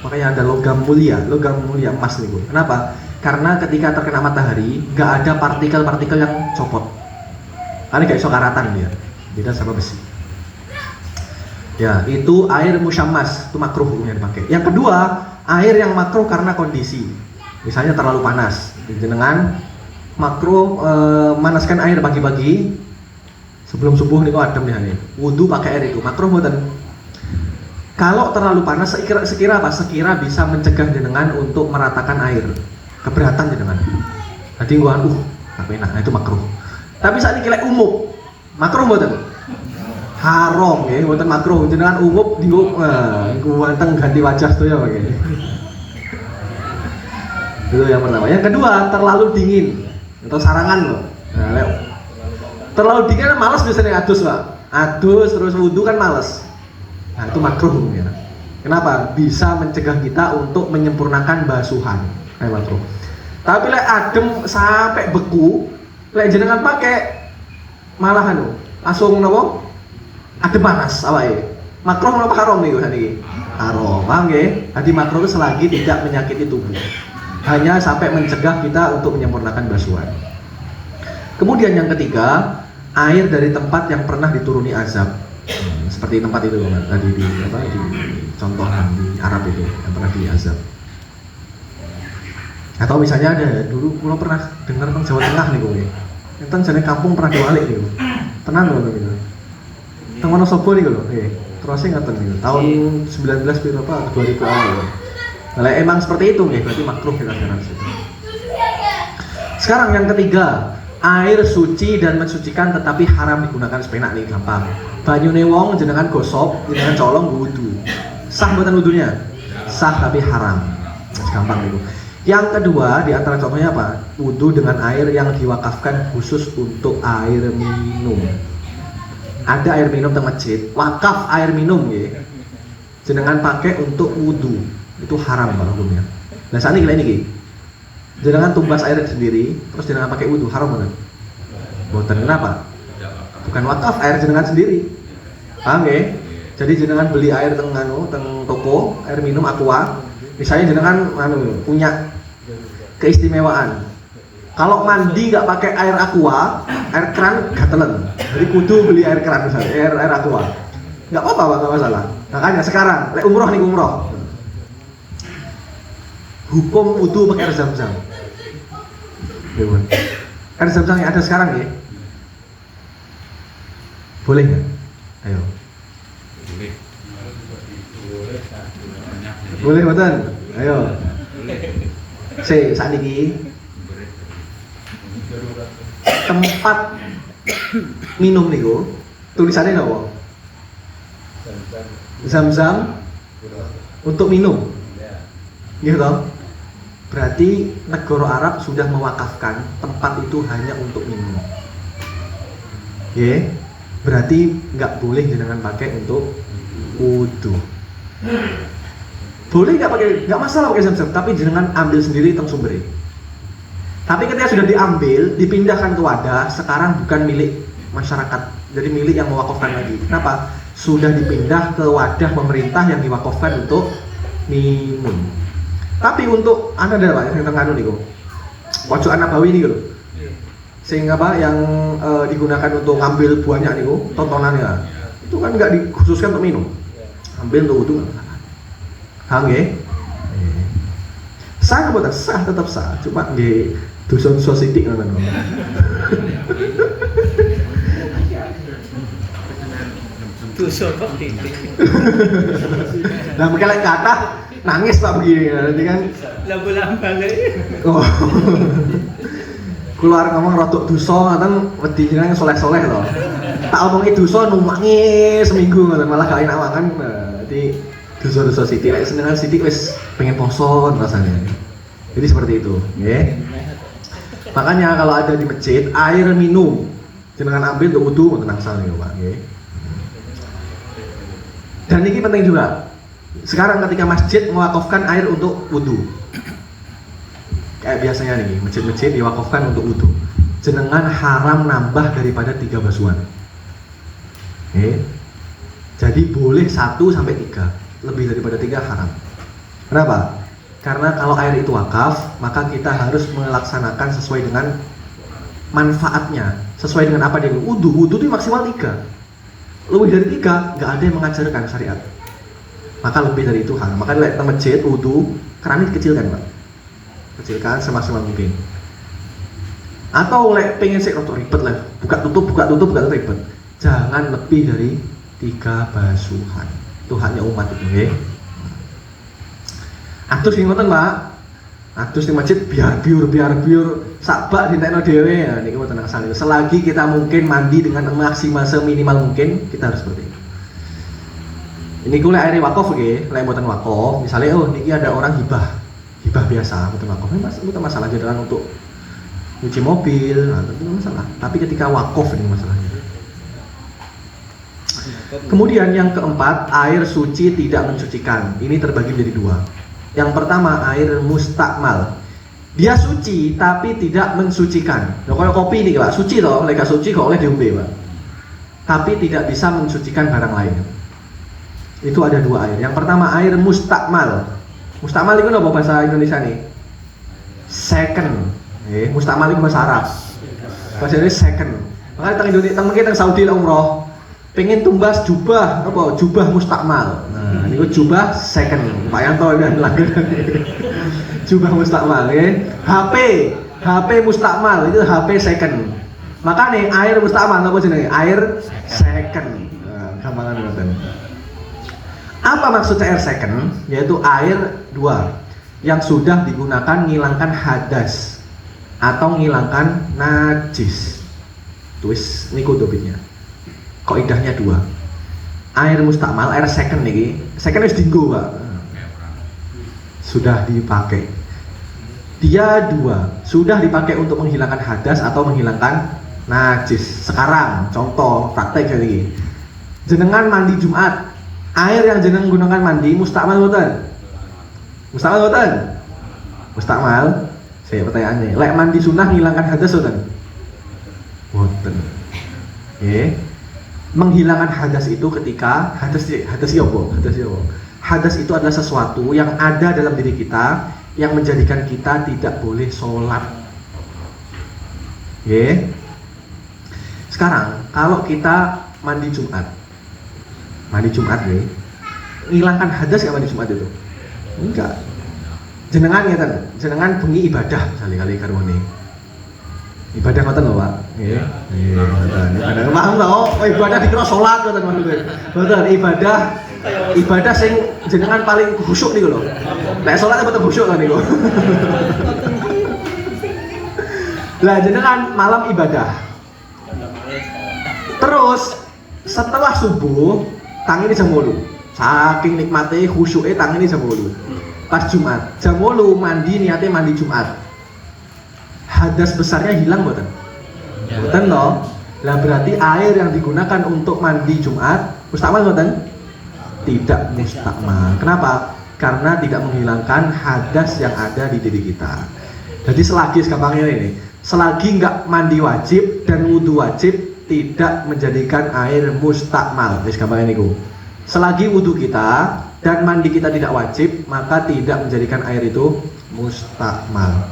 makanya ada logam mulia emas nih Bu. Kenapa? Karena ketika terkena matahari nggak ada partikel-partikel yang copot. Karena nggak iso karatan dia. Beda sama besi. Ya, itu air musyammas, itu makruh hukumnya dipakai. Yang kedua, air yang makruh karena kondisi. Misalnya terlalu panas. Jenengan makruh manaskan air pagi-pagi sebelum subuh niku adem ya nih. Wudu pakai air itu makruh mboten? Kalau terlalu panas sekira bisa mencegah jenengan untuk meratakan air. Keberatan jenengan. Nanti gua tapi enak, nah itu makruh. Tapi saat ini umum, makruh mboten? Haram ya, mboten makruh. Jenengan umum gua ganti wajah tuh ya begini. Itu yang pertama. Yang kedua, terlalu dingin atau sarangan loh. Nah, terlalu dingin kan malas biasanya adus Pak. Adus terus wudu kan malas. Nah itu makruh ya. Kenapa? Bisa mencegah kita untuk menyempurnakan basuhan. Makruh. Tapi adem sampai beku, jenengan pakai malah langsung nopo? Adem panas awake. Makruh apa haram nih tadi? Haram. Paham nggih? Jadi makruh selagi tidak menyakiti tubuh. Hanya sampai mencegah kita untuk menyempurnakan basuhan. Kemudian yang ketiga, air dari tempat yang pernah dituruni azab. Seperti tempat itu tadi di contoh di Arab itu yang pernah diazab. Atau misalnya ada dulu kalau pernah dengar tentang Jawa Tengah nih gue. Tentang jadi kampung pernah diwalik nih. Tenang loh gitu. Teng Wonosobo nih lho. Terusnya ngaten nih. Tahun 19 berapa 2000 awal. Kalau emang seperti itu nih, berarti makruh kita sekarang situ. Sekarang yang ketiga, air suci dan mensucikan tetapi haram digunakan sepenak nih, gampang. Banyune wong jenengan gosok, jenengan colong wudu. Sah mboten wudunya? Sah tapi haram. Gampang itu. Yang kedua, di antara contohnya apa? Wudu dengan air yang diwakafkan khusus untuk air minum. Ada air minum di masjid, wakaf air minum ya. Jenengan pakai untuk wudu. Itu haram kalau hukumnya. Nah saat ini gini, jenengan tumbas air sendiri, terus jenengan pakai wudu, haram kan? Boten, kenapa? Bukan wakaf, air jenengan sendiri. Paham ya? Jadi jenengan beli air teng toko, air minum aqua. Misalnya jenengan punya keistimewaan. Kalau mandi nggak pakai air aqua, air keran gatelen. Jadi kudu beli air keran misalnya, air aqua. Nggak apa-apa, nggak masalah. Makanya sekarang, umroh nih umroh. Hukum wudu pakai air zam-zam. Air zam-zam yang ada sekarang ya. Boleh nggak? Ayo. Boleh betul. Ayo. Saat ini tempat minum niku tulisannya apa? Zam-zam untuk minum. Gitu toh? Berarti negara Arab sudah mewakafkan tempat itu hanya untuk minum. Ya, berarti nggak boleh jenengan pakai untuk wudu. Boleh nggak pakai, nggak masalah pakai zam-zam, tapi jenengan ambil sendiri teng sumbernya. Tapi ketika sudah diambil, dipindahkan ke wadah, sekarang bukan milik masyarakat, jadi milik yang mewakafkan lagi. Kenapa? Sudah dipindah ke wadah pemerintah yang diwakafkan untuk minum. Tapi untuk anda ada Pak yang tengah nih kok, pojokan Nabawi nih loh, sehingga apa yang digunakan untuk ngambil buahnya nih kok, tontonannya itu kan nggak dikhususkan untuk minum, ambil untuk wudu. Paham ya? Sah kebetulan sah, tetap sah, cuma Dosa-dosa sithik ngoten. Dosa kok titik. Nah, mungkin lek kata nangis Pak begini, nanti kan Lambang oh. Keluar ngomong rodok dosa ngoten wedi jenengan soleh-soleh to. Tak omongi dosa numangi seminggu ngoten malah gak enak makan. Nah, jadi dosa-dosa sithik lek senengan sithik wis pengen poso rasanya. Jadi seperti itu, nggih. Makanya kalau ada di masjid air minum jenengan ambil untuk wudu ngoten angsal niku Pak, nggih. Dan ini penting juga. Sekarang ketika masjid mewakafkan air untuk wudhu, kayak biasanya nih, masjid-masjid diwakafkan untuk wudhu, jenengan haram nambah daripada 3 basuhan. Jadi boleh 1 sampai 3, lebih daripada 3 haram. Kenapa? Karena kalau air itu wakaf, maka kita harus melaksanakan sesuai dengan manfaatnya, sesuai dengan apa dia wudhu. Wudhu itu maksimal 3. Lebih dari 3, nggak ada yang mengajarkan syariat. Maka lebih dari itu haram. Maka lihat masjid wudu, keramik kecilkan Pak, kecilkan semaksimal mungkin. Atau lek pengen sih rotok ribet lah, buka tutup ribet. Jangan lebih dari 3 basuhan. Itu haknya umat itu, nggih. Atus sing ngoten Pak. Atus di masjid biar biur sabak dintekno dhewe. Nah niki mboten asal. Selagi kita mungkin mandi dengan maksimal seminimal mungkin, kita harus seperti itu. Ini kula air wakaf nggih, lek mboten wakaf, misalnya niki ada orang hibah biasa, mboten wakaf, mboten masalah jalan untuk nyuci mobil, nah, itu masalah. Tapi ketika wakaf ini masalahnya. Kemudian yang keempat, air suci tidak mensucikan. Ini terbagi menjadi 2. Yang pertama air mustakmal. Dia suci tapi tidak mensucikan. Nah, kalau kopi ini Pak, suci loh, lek suci kok oleh diombe Pak. Tapi tidak bisa mensucikan barang lain. Itu ada 2 air. Yang pertama air mustakmal. Mustakmal itu apa bahasa Indonesia nih? Second. Mustakmal itu bahasa Arab. Bahasa Indonesia second. Makanya teng Indonesia, teng Saudi lah umroh. Pengen tumbas jubah, apa? Jubah mustakmal. Nah, ini jubah second. Pak Yanto dan langganan. Jubah mustakmal, ya. HP mustakmal itu HP second. Maka nih air mustakmal apa jenenge? Air second. Nah, gampangan ngoten. Apa maksudnya air second? Yaitu air 2 yang sudah digunakan ngilangkan hadas atau ngilangkan najis. Tulis niku topiknya. Kaidahnya 2. Air mustakmal, air second nih. Second wis dienggo, Pak. Sudah dipakai. Dia 2, sudah dipakai untuk menghilangkan hadas atau menghilangkan najis. Sekarang contoh praktek ini. Jenengan mandi Jumat. Air yang jenengan gunakan mandi mustakmal mboten? Mustakmal mboten? Mustakmal. Saya pertanyaannya, lek mandi sunnah menghilangkan hadas mboten? Mboten. Menghilangkan hadas itu ketika hadas apa? Hadas itu adalah sesuatu yang ada dalam diri kita yang menjadikan kita tidak boleh sholat. Sekarang kalau kita mandi Jumat nih, menghilangkan hadas nggak mandi Jumat itu? Enggak. Jenengan bengi ibadah kali karwane. Ibadah ngoten lho, Pak. Nggih. Ibadah. Paham ta? Oh, ibadah dikira salat ngoten maksudnya. Mboten, ibadah sing jenengan paling khusyuk niku lho. Nek salat mboten khusyuk kan niku. Lah jenengan malam ibadah. Terus setelah subuh tangini jam 8. Saking nikmate khusyuke tangini jam 8. Pas Jumat, jam 8 mandi niate mandi Jumat. Hadas besarnya hilang mboten? Mboten toh. Lah berarti air yang digunakan untuk mandi Jumat mustakmal mboten? Tidak mustakmal. Kenapa? Karena tidak menghilangkan hadas yang ada di diri kita. Jadi selagi gampangnya ini, selagi nggak mandi wajib dan wudu wajib tidak menjadikan air mustakmal. Wis gampangnya niku. Selagi wudu kita dan mandi kita tidak wajib, maka tidak menjadikan air itu mustakmal.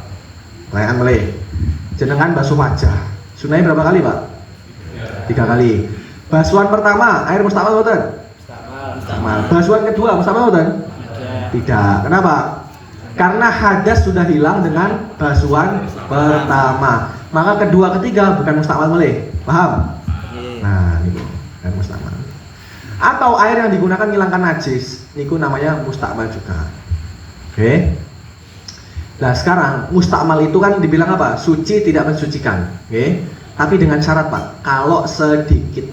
Pertanyaan mulai. Jenengan basuh wajah. Sunahnya berapa kali, Pak? 3 kali. Basuhan pertama, air mustakmal mboten? Mustakmal. Basuhan kedua, mustakmal mboten? Tidak. Kenapa? Karena hadas sudah hilang dengan basuhan pertama. Maka kedua ketiga bukan mustakmal meleh. Paham? Nah, ini bukan mustakmal. Atau air yang digunakan menghilangkan najis, niku namanya mustakmal juga. Oke. Nah, sekarang mustakmal itu kan dibilang apa? Suci tidak mensucikan. Oke. Tapi dengan syarat, Pak, kalau sedikit.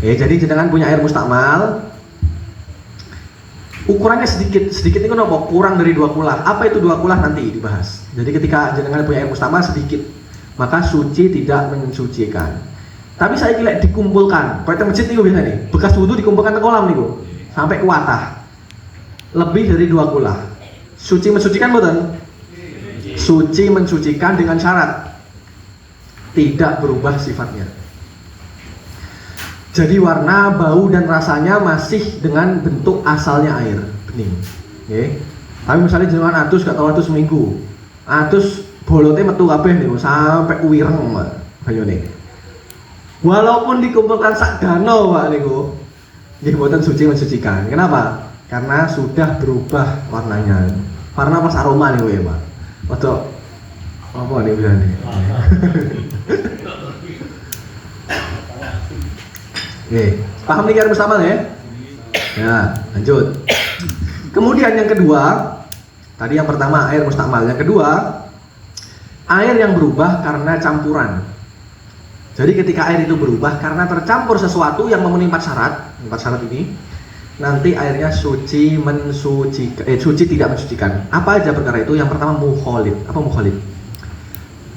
Jadi jenengan punya air mustakmal, ukurannya sedikit itu nopo? Kurang dari 2 kulah. Apa itu 2 kulah nanti dibahas. Jadi ketika jenengan punya air mustakmal sedikit, maka suci tidak mensucikan. Tapi saya kira dikumpulkan, kayak masjid nih biasa nih, bekas wudhu dikumpulkan ke kolam nih sampai ke watah. Lebih dari 2 kulah. Suci mensucikan betul? Suci mensucikan dengan syarat tidak berubah sifatnya. Jadi warna, bau dan rasanya masih dengan bentuk asalnya air bening. Oke. Tapi misalnya jenengan atus gak tahu atus seminggu. Atus bolotnya metu kabeh niku sampai uwireng banyune. Walaupun dikumpulkan sak dano Pak niku, nggih mboten suci mensucikan. Kenapa? Karena sudah berubah warnanya. Warna pas aroma niku ya, Pak. Atau apa nih bilane? Oke, paham nih bersama ya? Ya, lanjut. Kemudian yang kedua, tadi yang pertama air mustakmal, yang kedua air yang berubah karena campuran. Jadi ketika air itu berubah karena tercampur sesuatu yang memenuhi 4 syarat ini, nanti airnya suci mensucikan, suci tidak mensucikan. Apa aja perkara itu? Yang pertama mukholid. Apa mukholid?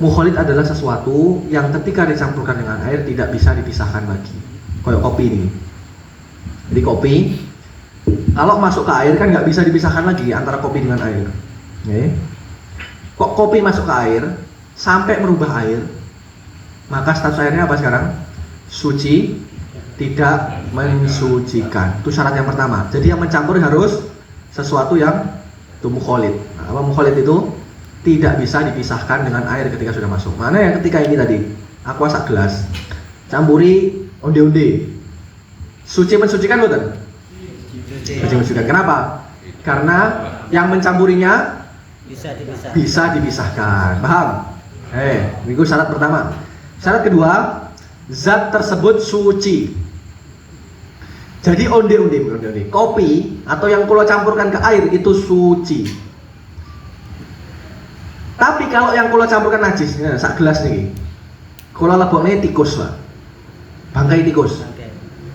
Mukholid adalah sesuatu yang ketika dicampurkan dengan air tidak bisa dipisahkan lagi. Kayak kopi ini. Jadi kopi kalau masuk ke air kan nggak bisa dipisahkan lagi antara kopi dengan air. Oke. Kok kopi masuk ke air sampai merubah air, maka status airnya apa sekarang? Suci tidak mensucikan. Itu syarat yang pertama. Jadi yang mencampur harus sesuatu yang itu mukholid. Nah, apa mukholid itu? Tidak bisa dipisahkan dengan air ketika sudah masuk. Mana yang ketika ini tadi? Aqua sak gelas. Campuri onde-onde. Suci mensucikan betul? Suci mensucikan. Kenapa? Karena yang mencampurinya bisa dipisahkan. Paham? Itu syarat pertama. Syarat kedua, zat tersebut suci. Jadi onde-onde, kopi atau yang kalau campurkan ke air itu suci. Tapi kalau yang kalau campurkan najis, sak gelas nih, kalau leboknya tikus Pak, bangkai tikus.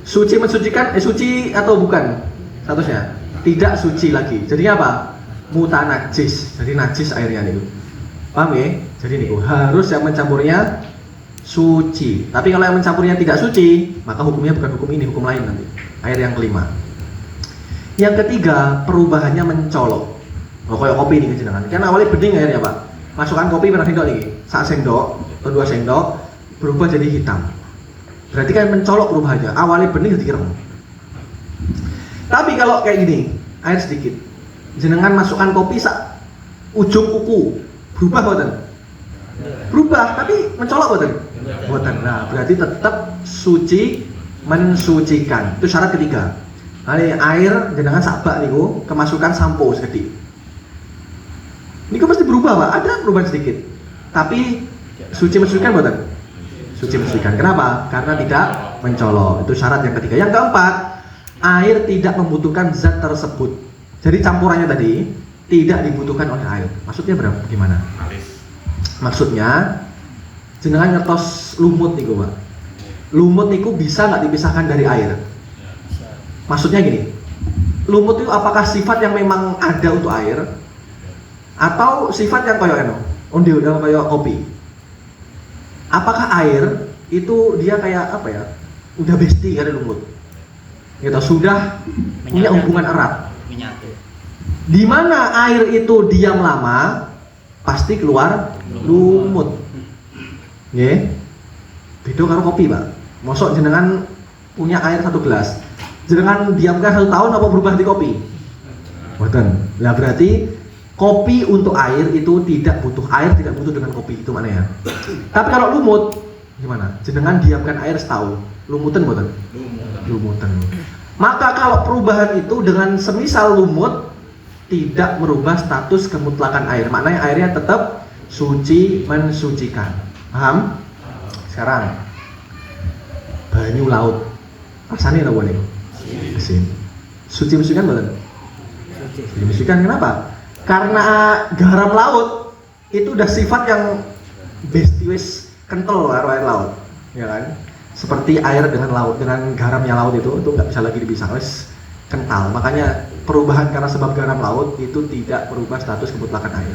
Suci mensucikan, suci atau bukan statusnya? Tidak suci lagi. Jadi apa? Mutanajis. Jadi najis airnya nih. Paham ya? Jadi nih harus yang mencampurnya suci. Tapi kalau yang mencampurnya tidak suci, maka hukumnya bukan hukum ini, hukum lain nanti. Air yang kelima. Yang ketiga, perubahannya mencolok. Oh, kayak kopi nih jenengan. Kan awalnya bening airnya Pak. Masukkan kopi berapa sendok nih? 1 sendok atau 2 sendok berubah jadi hitam. Berarti kan mencolok perubahannya. Awalnya bening jadi ireng. Tapi kalau kayak gini, air sedikit. Jenengan masukkan kopi sak ujung kuku, berubah boten? Berubah, tapi mencolok boten? Boten. Nah, berarti tetap suci mensucikan. Itu syarat ketiga. Nah, air jenengan sak bak niku kemasukan sampo sekedhik. Niku pasti berubah, Pak. Ada perubahan sedikit. Tapi suci mensucikan boten? Suci mensucikan. Kenapa? Karena tidak mencolok. Itu syarat yang ketiga. Yang keempat, air tidak membutuhkan zat tersebut. Jadi campurannya tadi tidak dibutuhkan oleh air. Maksudnya berapa? Gimana? Maksudnya jenengan ngertos lumut niku, Pak. Lumut niku bisa nggak dipisahkan dari air? Maksudnya gini. Lumut itu apakah sifat yang memang ada untuk air atau sifat yang kayak udah kayak kopi? Apakah air itu dia kayak apa ya? Udah besti dari lumut. Gitu, sudah punya hubungan erat. Di mana air itu diam lama, pasti keluar lumut. Nggih. Beda karo kopi, Pak. Mosok jenengan punya air 1 gelas. Jenengan diamkan 1 tahun apa berubah di kopi? Boten. Lah berarti kopi untuk air itu tidak butuh air, tidak butuh dengan kopi, itu mana ya? Tapi kalau lumut gimana? Jenengan diamkan air setahun, lumutan boten? Lumutan. Maka kalau perubahan itu dengan semisal lumut tidak merubah status kemutlakan air. Maknanya airnya tetap suci mensucikan. Paham? Sekarang banyu laut. Rasanya apa nih? Asin. Suci mensucikan betul? Suci mensucikan. Kenapa? Karena garam laut itu udah sifat yang bestiwis kental air laut, ya kan? Seperti air dengan laut, dengan garamnya laut itu nggak bisa lagi dipisah, wes kental. Makanya perubahan karena sebab garam laut itu tidak merubah status kemutlakan air.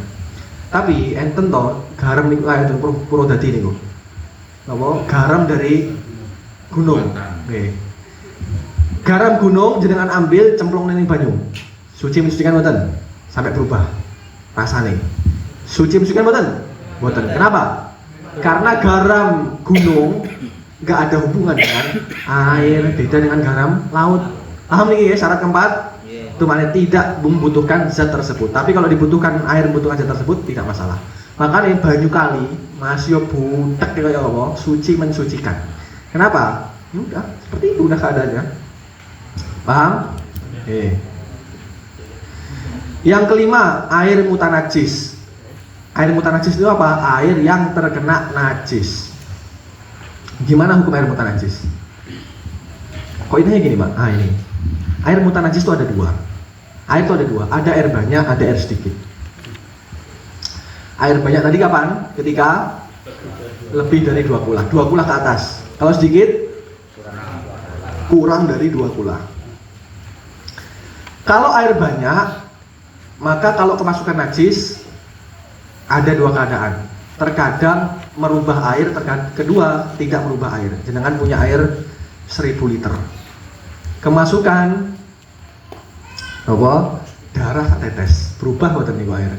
Tapi enten toh garam niku air Purwodadi niku. Napa? Garam dari gunung. Nggih. Garam gunung jenengan ambil cemplung ning banyu. Suci mensucikan mboten? Sampai berubah rasane. Suci mensucikan mboten? Mboten. Kenapa? Karena garam gunung nggak ada hubungan dengan air, beda dengan garam laut. Paham nih ya syarat keempat? Itu maknanya tidak membutuhkan zat tersebut. Tapi kalau dibutuhkan air membutuhkan zat tersebut tidak masalah. Makanya banyu kali masih butek kayak apa? Suci mensucikan. Kenapa? Ya udah seperti itu udah keadaannya. Paham? Yang kelima, air mutanajis. Air mutanajis itu apa? Air yang terkena najis. Gimana hukum air mutanajis? Kok ini gini, Pak? Ini. Air mutanajis itu ada dua. Air itu ada dua. Ada air banyak, ada air sedikit. Air banyak tadi kapan? Ketika lebih dari 2 kula. 2 kula ke atas. Kalau sedikit kurang dari 2 kula. Kalau air banyak, maka kalau kemasukan najis ada 2 keadaan. Terkadang merubah air, kedua tidak merubah air. Jenengan punya air 1000 liter. Kemasukan apa? Darah tetes. Berubah mboten niku air?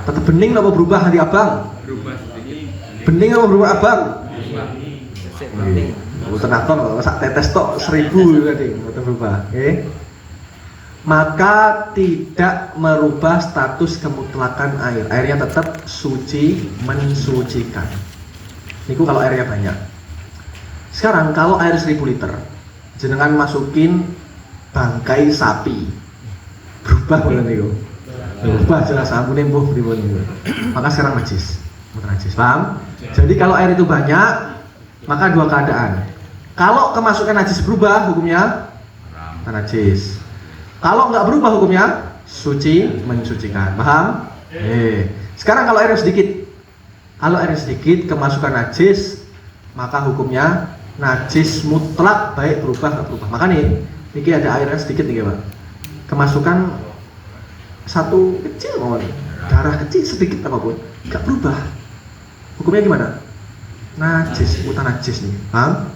Tetap bening apa berubah hari abang? Berubah sedikit. Bening apa berubah abang? Bening. Mboten aton kalau sak tetes tok 1000 tadi, mboten berubah. Maka tidak merubah status kemutlakan air. Airnya tetap suci mensucikan. Niku kalau airnya banyak. Sekarang kalau air 1000 liter, jenengan masukin bangkai sapi, berubah boleh niku. Berubah jelas ampune mbuh pripun niku. Maka sekarang najis. Najis, paham? Jadi kalau air itu banyak, maka 2 keadaan. Kalau kemasukan najis berubah, hukumnya najis. Kalau nggak berubah hukumnya suci mensucikan. Paham? Sekarang kalau air sedikit, kemasukan najis, maka hukumnya najis mutlak baik berubah nggak berubah. Maka nih, ini ada airnya sedikit nih Pak. Kemasukan satu kecil mau darah kecil sedikit apapun, nggak berubah. Hukumnya gimana? Najis, mutanajis nih. Paham?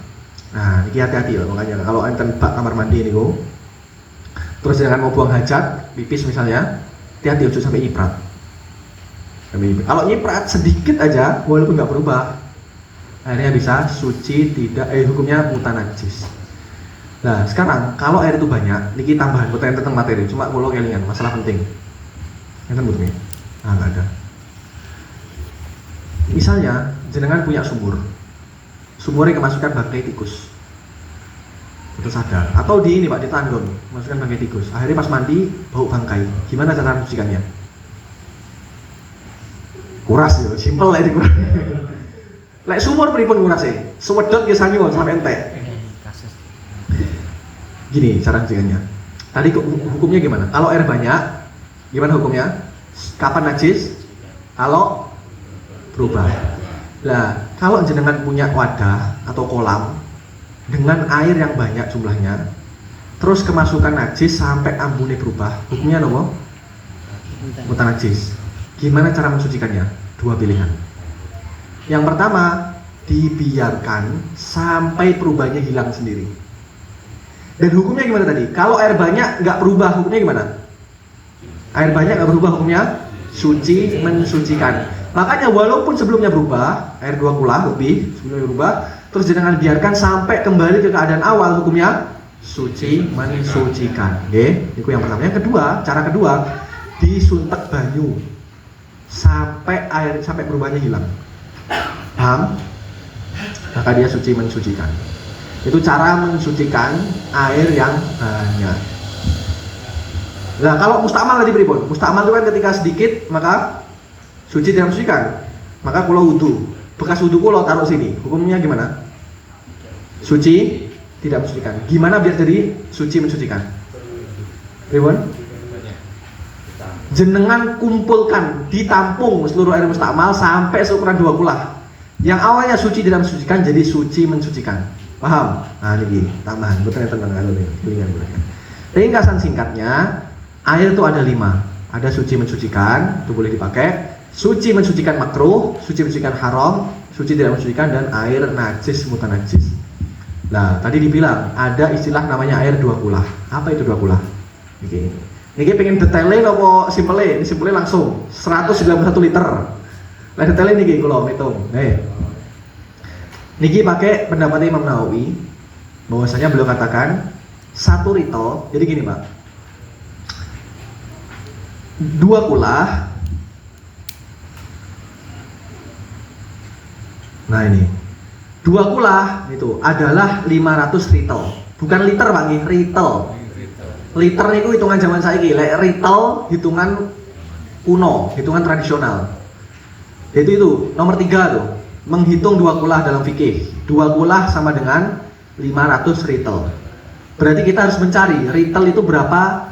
Nah, ini hati-hati loh makanya. Kalau enten bak kamar mandi nih kok. Terus jangan mau buang hajat, pipis misalnya, hati-hati jangan sampai nyiprat. Kalau nyiprat sedikit aja, walaupun nggak berubah, airnya bisa suci tidak, hukumnya mutanajis. Nah sekarang kalau air itu banyak, niki tambahan buat tentang materi, cuma kalau kelingan masalah penting. Enten butuhnya? Nggak ada. Misalnya jenengan punya sumurnya kemasukan bangkai tikus. Itu sadar, atau di ini Pak, di tandon masukkan bangkai tikus, akhirnya pas mandi bau bangkai, gimana cara mensucikannya? Kuras ya, simpel lah ini kuras. Lek sumur pripun kuras ya? Sewedot ya sanyo sampai entek. Gini cara mensucikannya. Tadi hukumnya gimana? Kalau air banyak, gimana hukumnya? Kapan najis? Kalau berubah. Nah, kalau jenengan punya wadah atau kolam dengan air yang banyak jumlahnya, terus kemasukan najis sampai ambune berubah, hukumnya apa? Mutanajis. Gimana cara mensucikannya? 2 pilihan. Yang pertama, dibiarkan sampai perubahannya hilang sendiri. Dan hukumnya gimana tadi? Kalau air banyak nggak berubah, hukumnya gimana? Air banyak nggak berubah, hukumnya suci mensucikan. Makanya walaupun sebelumnya berubah, air 2 kula lebih sebelumnya berubah, terus jangan biarkan sampai kembali ke keadaan awal, hukumnya suci mensucikan. Oke, itu yang pertama. Yang kedua, cara kedua, disuntek banyu sampai perubahannya hilang. Paham? Maka dia suci mensucikan. Itu cara mensucikan air yang banyak. Nah, kalau mustakmal tadi pripun? Mustakmal itu kan ketika sedikit maka suci tidak mensucikan. Maka kula wudu. Bekas wudu kula taruh sini. Hukumnya gimana? Suci tidak mensucikan. Gimana biar jadi suci mensucikan? Pripun? Jenengan kumpulkan, ditampung seluruh air mustakmal sampai seukuran 2 kulah. Yang awalnya suci tidak mensucikan jadi suci mensucikan. Paham? Nah ini tambahan, betul tenang kalau ini. Ringkasan singkatnya, air itu ada 5. Ada suci mensucikan, itu boleh dipakai. Suci mensucikan makruh, suci mensucikan haram, suci tidak mensucikan, dan air najis mutanajis. Nah tadi dibilang ada istilah namanya air 2 kulah. Apa itu 2 kulah? Niki pengen detailin apa simpelnya? Simpelnya langsung 191 liter. Lah detailin niki kula hitung. Niki pakai pendapat Imam Nawawi bahwasanya beliau katakan 1 rito. Jadi gini, Pak. 2 kulah. Nah ini 2 kulah itu adalah 500 rito. Bukan liter, Pak, nggih, rito. Liter itu hitungan zaman saiki, lek retail hitungan kuno, hitungan tradisional. Itu nomor 3 tuh, menghitung 2 kulah dalam fikih. 2 kulah sama dengan 500 retail. Berarti kita harus mencari retail itu berapa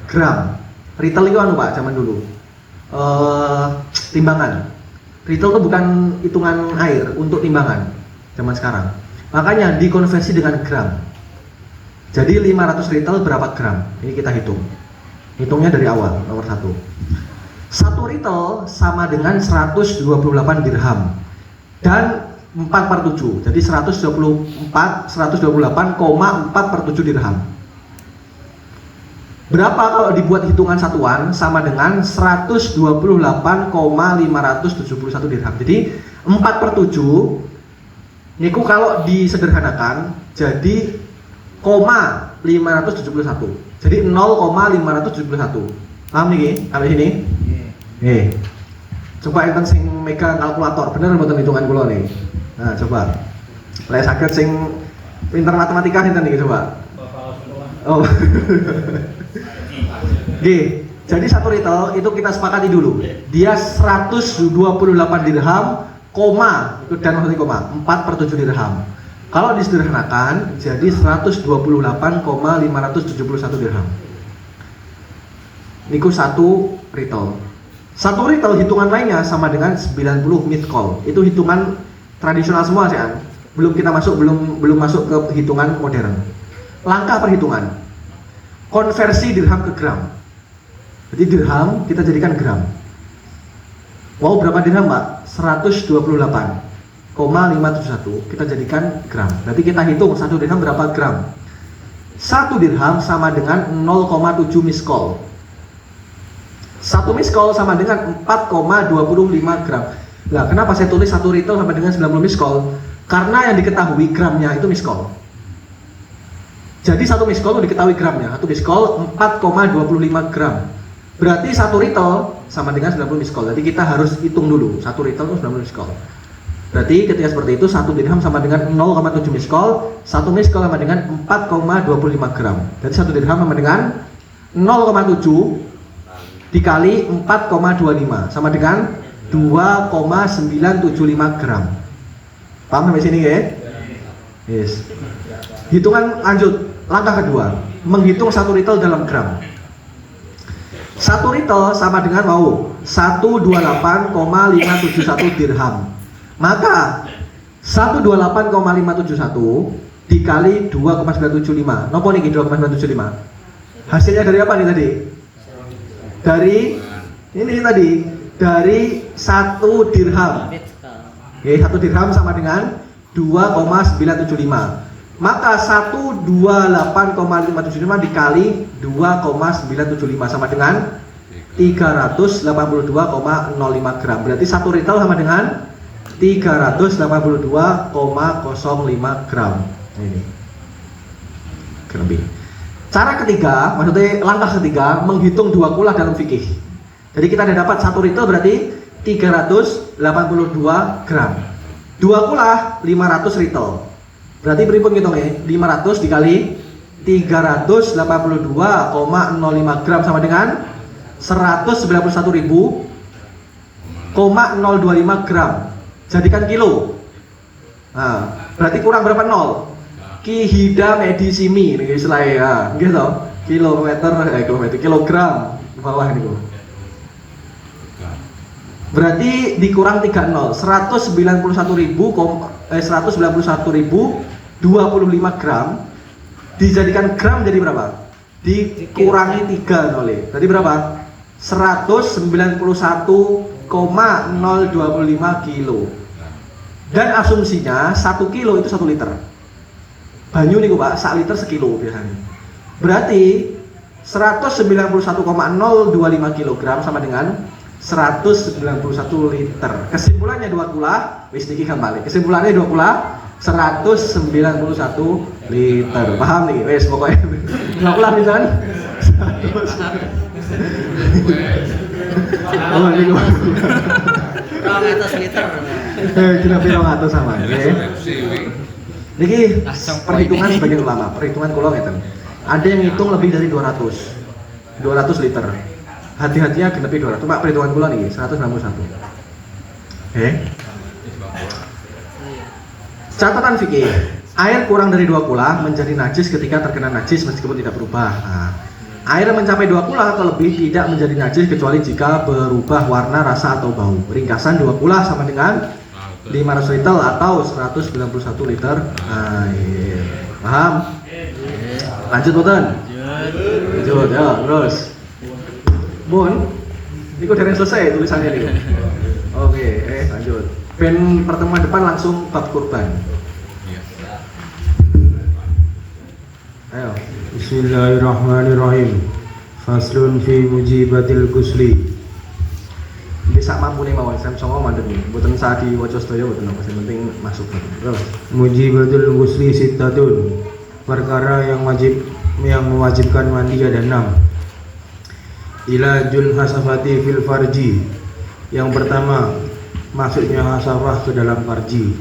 gram. Retail itu Pak zaman dulu. Timbangan. Retail itu bukan hitungan air untuk timbangan zaman sekarang. Makanya dikonversi dengan gram. Jadi 500 retail berapa gram? Ini kita hitung. Hitungnya dari awal, nomor 1. 1 retail sama dengan 128 dirham. Dan 4/7. Jadi 128,4/7 dirham. Berapa kalau dibuat hitungan satuan? Sama dengan 128,571 dirham. Jadi 4/7 niku kalau disederhanakan jadi 571. Jadi 0,571. Paham niki? Sampai sini? Nggih. Coba enten sing megang kalkulator, bener mboten hitungan kula nih. Nah, coba. Lek saged sing pinter matematika sinten niki coba? Oh. Nggih. Jadi 1 retail itu kita sepakati dulu. Dia 128 dirham, koma, itu dan maksudnya koma, 4/7 dirham. Kalau disederhanakan jadi 128,571 dirham. Niku 1 retail. 1 retail hitungan lainnya sama dengan 90 miskol. Itu hitungan tradisional semua sih kan. Belum masuk ke hitungan modern. Langkah perhitungan. Konversi dirham ke gram. Jadi dirham kita jadikan gram. Wow, berapa dirham, Pak? 128,571 kita jadikan gram. Berarti kita hitung 1 dirham berapa gram. 1 dirham sama dengan 0,7 miskol. 1 miskol sama dengan 4,25 gram. Nah, kenapa saya tulis 1 retail sama dengan 90 miskol? Karena yang diketahui gramnya itu miskol. Jadi 1 miskol itu diketahui gramnya. 1 miskol 4,25 gram. Berarti 1 retail sama dengan 90 miskol. Jadi kita harus hitung dulu 1 retail itu 90 miskol. Berarti ketika seperti itu 1 dirham sama dengan 0,7 miskol, 1 miskol sama dengan 4,25 gram. Jadi 1 dirham sama dengan 0,7 dikali 4,25 sama dengan 2,975 gram. Paham sampai sini ya? Yes. Hitungan lanjut. Langkah kedua, menghitung 1 retail dalam gram. 1 retail sama dengan 128,571 dirham. Maka 128,571 dikali 2,975. Nopo niki 2,975? Hasilnya dari apa nih tadi? Dari ini tadi, dari 1 dirham. Oke, 1 dirham sama dengan 2,975. Maka 128,575 dikali 2,975 sama dengan 382,05 gram. Berarti 1 retail sama dengan 382,05 gram. Ini lebih. Cara ketiga, maksudnya langkah ketiga, menghitung 2 kulah dalam fikih. Jadi kita ada dapat 1 retail berarti 382 gram. 2 kulah 500 retail. Berarti berapa ngitungnya? 500 dikali 382,05 gram sama dengan 191.025 gram. Jadikan kilo. Nah, berarti kurang berapa nol? Kihida medisimi ini istilahnya ya, gitu. Kilogram bawah ini. Berarti dikurang 3 nol, 191.025 gram dijadikan gram jadi berapa? Dikurangi 3 nol. Tadi berapa? 191,025 kilo. Dan asumsinya 1 kilo itu 1 liter. Banyu nih Pak, 1 liter sekilo biasanya. Berarti 191,025 kilogram sama dengan 191 liter. Kesimpulannya 2 kula, wis niki kembali. Kesimpulannya 2 kula 191 liter. Paham nih? Wis pokoknya 2 kula pisan. Oh, ini 200 liter. Kira piro sama. Niki perhitungan sebagian ulama, perhitungan kula ngeten. Ada yang ngitung lebih dari 200 liter. Hati-hatinya genepi 200. Pak, perhitungan kula nih 191. Catatan fikih. Air kurang dari 2 kula menjadi najis ketika terkena najis meskipun tidak berubah. Nah, air mencapai 2 kula atau lebih tidak menjadi najis kecuali jika berubah warna, rasa atau bau. Ringkasan 2 kula sama dengan 500 liter atau 191 liter air. Paham? Lanjut boten? Lanjut ya, terus. Bun, ini kok dari selesai tulisannya nih. Oke, lanjut. Ben pertemuan depan langsung bab kurban. Ayo. Bismillahirrahmanirrahim. Faslun fi mujibatil ghusli. Bisa mampu nih mawon saya songo mandek nih. Mboten saat diwaca sedaya mboten apa sing penting masuk. Terus. Mujibatul ghusli sittatun. Perkara yang mewajibkan mandi ada 6. Ilajul hasafati fil farji. Yang pertama, masuknya hasafah ke dalam farji.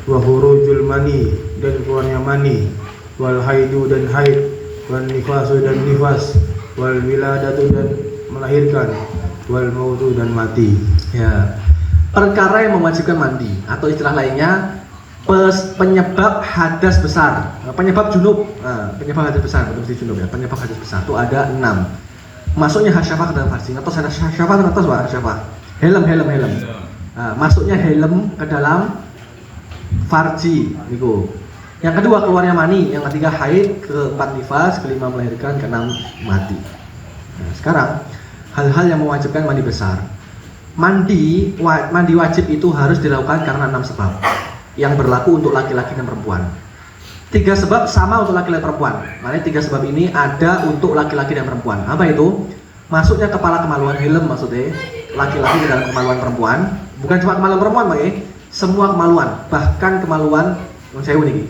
Wa khurujul mani, dan keluarnya mani. Wal haidu, dan haid. Wal nifasu, dan nifas. Wal wiladatu, dan melahirkan. Wal mautu, dan mati. Ya. Perkara yang mewajibkan mandi atau istilah lainnya penyebab hadas besar, penyebab junub, penyebab hadas besar, betul mesti junub ya. Penyebab hadas besar itu ada 6. Masuknya hasyafah ke dalam farji, atau hasyafah atau atas hasyafah. Helm. Masuknya helm ke dalam farji, niku. Yang kedua keluarnya mani, yang ketiga haid, keempat nifas, kelima melahirkan, keenam mati. Nah, sekarang hal-hal yang mewajibkan mandi besar. Mandi wajib itu harus dilakukan karena 6 sebab yang berlaku untuk laki-laki dan perempuan. 3 sebab sama untuk laki-laki dan perempuan. Makanya 3 sebab ini ada untuk laki-laki dan perempuan. Apa itu? Masuknya kepala kemaluan, helm maksudnya laki-laki ke dalam kemaluan perempuan. Bukan cuma kemaluan perempuan, semua kemaluan, bahkan kemaluan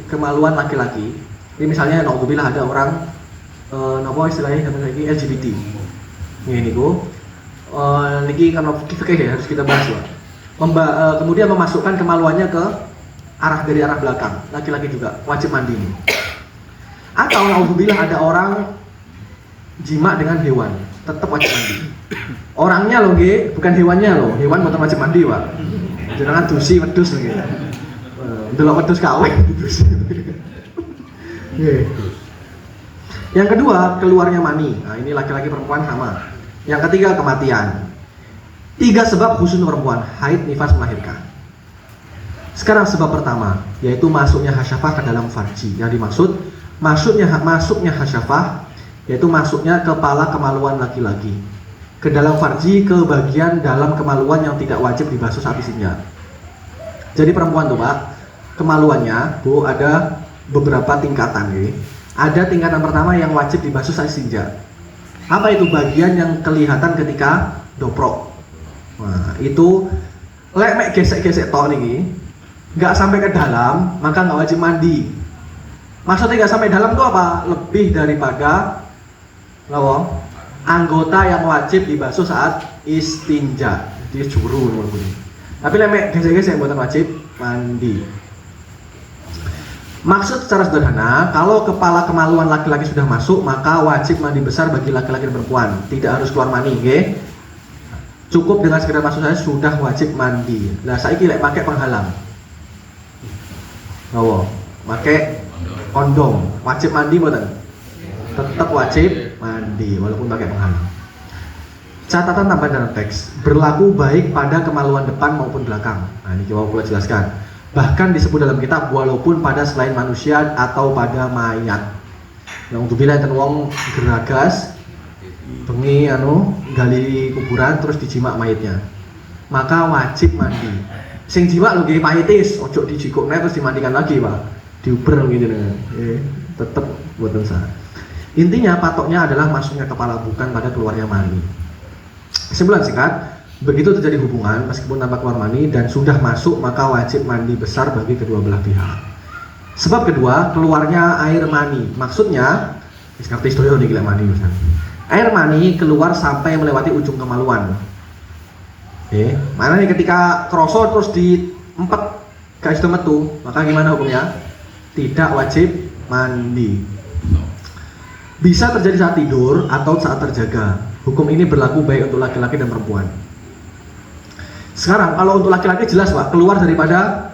kemaluan laki-laki. Ini misalnya naudzubillah ada orang napa istilahnya lagi LGBT. Ini niku niki karena fikih ya harus kita bahas lah. Kemudian memasukkan kemaluannya ke dari arah belakang, laki-laki juga wajib mandi. Atau naudzubillah ada orang jima dengan hewan, tetap wajib mandi. Orangnya loh, bukan hewannya loh. Hewan bukan wajib mandi, Pak. Jangan dusi wedhus nggih. Delok wedhus kawin dusi. Yang kedua, keluarnya mani. Nah, ini laki-laki perempuan sama. Yang ketiga, kematian. 3 sebab khusus perempuan, haid, nifas, melahirkan. Sekarang sebab pertama, yaitu masuknya hasyafah ke dalam farji. Yang dimaksud masuknya hasyafah, yaitu masuknya kepala kemaluan laki-laki ke dalam farji, ke bagian dalam kemaluan yang tidak wajib dibasuh saat istinja. Jadi perempuan tuh Pak, kemaluannya Bu ada beberapa tingkatan nih. Ada tingkatan pertama yang wajib dibasuh saat istinja. Apa itu? Bagian yang kelihatan ketika doprok. Nah, itu mek gesek-gesek tok niki, nggak sampai ke dalam, maka nggak wajib mandi. Maksudnya nggak sampai dalam itu apa? Lebih daripada anggota yang wajib dibasuh saat istinja. Jadi juru. Tapi mek gesek-gesek buatan wajib mandi. Maksud secara sederhana, kalau kepala kemaluan laki-laki sudah masuk, maka wajib mandi besar bagi laki-laki dan perempuan. Tidak harus keluar mani, okay? Cukup dengan sekedar masuk saja sudah wajib mandi. Nah, saiki lek pakai penghalang. Oh, pakai kondom, wajib mandi mboten? Tetap wajib mandi walaupun pakai penghalang. Catatan tambahan dalam teks, berlaku baik pada kemaluan depan maupun belakang. Nah, ini coba aku jelaskan. Bahkan disebut dalam kitab walaupun pada selain manusia atau pada mayat. Nah, untuk bila enten wong geragas bengi gali kuburan terus dijimak mayitnya, maka wajib mandi. Sing jimak lho nggih mayitis, ojo dijikukne terus dimandikan lagi, Pak. Diuber gitu nih. Tetep boten sah. Intinya patoknya adalah masuknya kepala, bukan pada keluarnya mani. Kesimpulan singkat, begitu terjadi hubungan meskipun tanpa keluar mani dan sudah masuk, maka wajib mandi besar bagi kedua belah pihak. Sebab kedua, keluarnya air mani. Maksudnya, ngerti istilah ini gila mani misalnya. Air mani keluar sampai melewati ujung kemaluan. Mana nih ketika kroso terus diempet guys metu, maka gimana hukumnya? Tidak wajib mandi. Bisa terjadi saat tidur atau saat terjaga. Hukum ini berlaku baik untuk laki-laki dan perempuan. Sekarang kalau untuk laki-laki jelas Pak, keluar daripada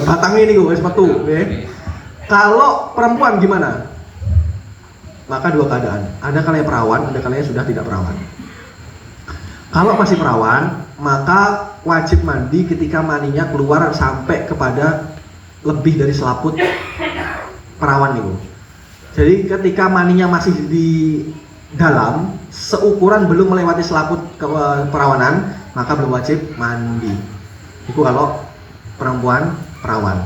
batang ini guys sepatu. Kalau perempuan gimana? Maka dua keadaan. Ada kalanya perawan, ada kalanya sudah tidak perawan. Kalau masih perawan, maka wajib mandi ketika maninya keluar sampai kepada lebih dari selaput perawan itu. Jadi ketika maninya masih di dalam, seukuran belum melewati selaput perawanan, maka belum wajib mandi. Itu kalau perempuan perawan.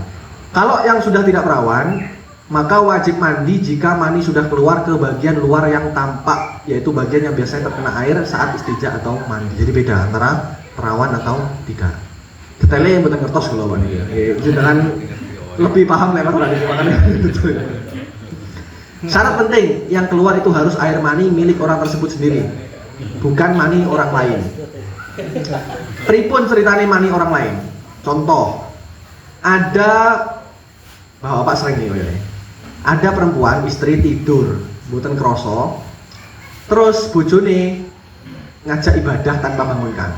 Kalau yang sudah tidak perawan, maka wajib mandi jika mani sudah keluar ke bagian luar yang tampak, yaitu bagian yang biasanya terkena air saat istijah atau mandi. Jadi beda antara perawan atau tidak. Detailnya yang betul ngertos kalau ini. Jangan lebih paham lewat lagi makanya. Syarat penting, yang keluar itu harus air mani milik orang tersebut sendiri, bukan mani orang lain. Pripun ceritane mani orang lain? Contoh, ada bapak sering nih, ada perempuan istri tidur, mboten kroso, terus bojone ngajak ibadah tanpa bangunkan,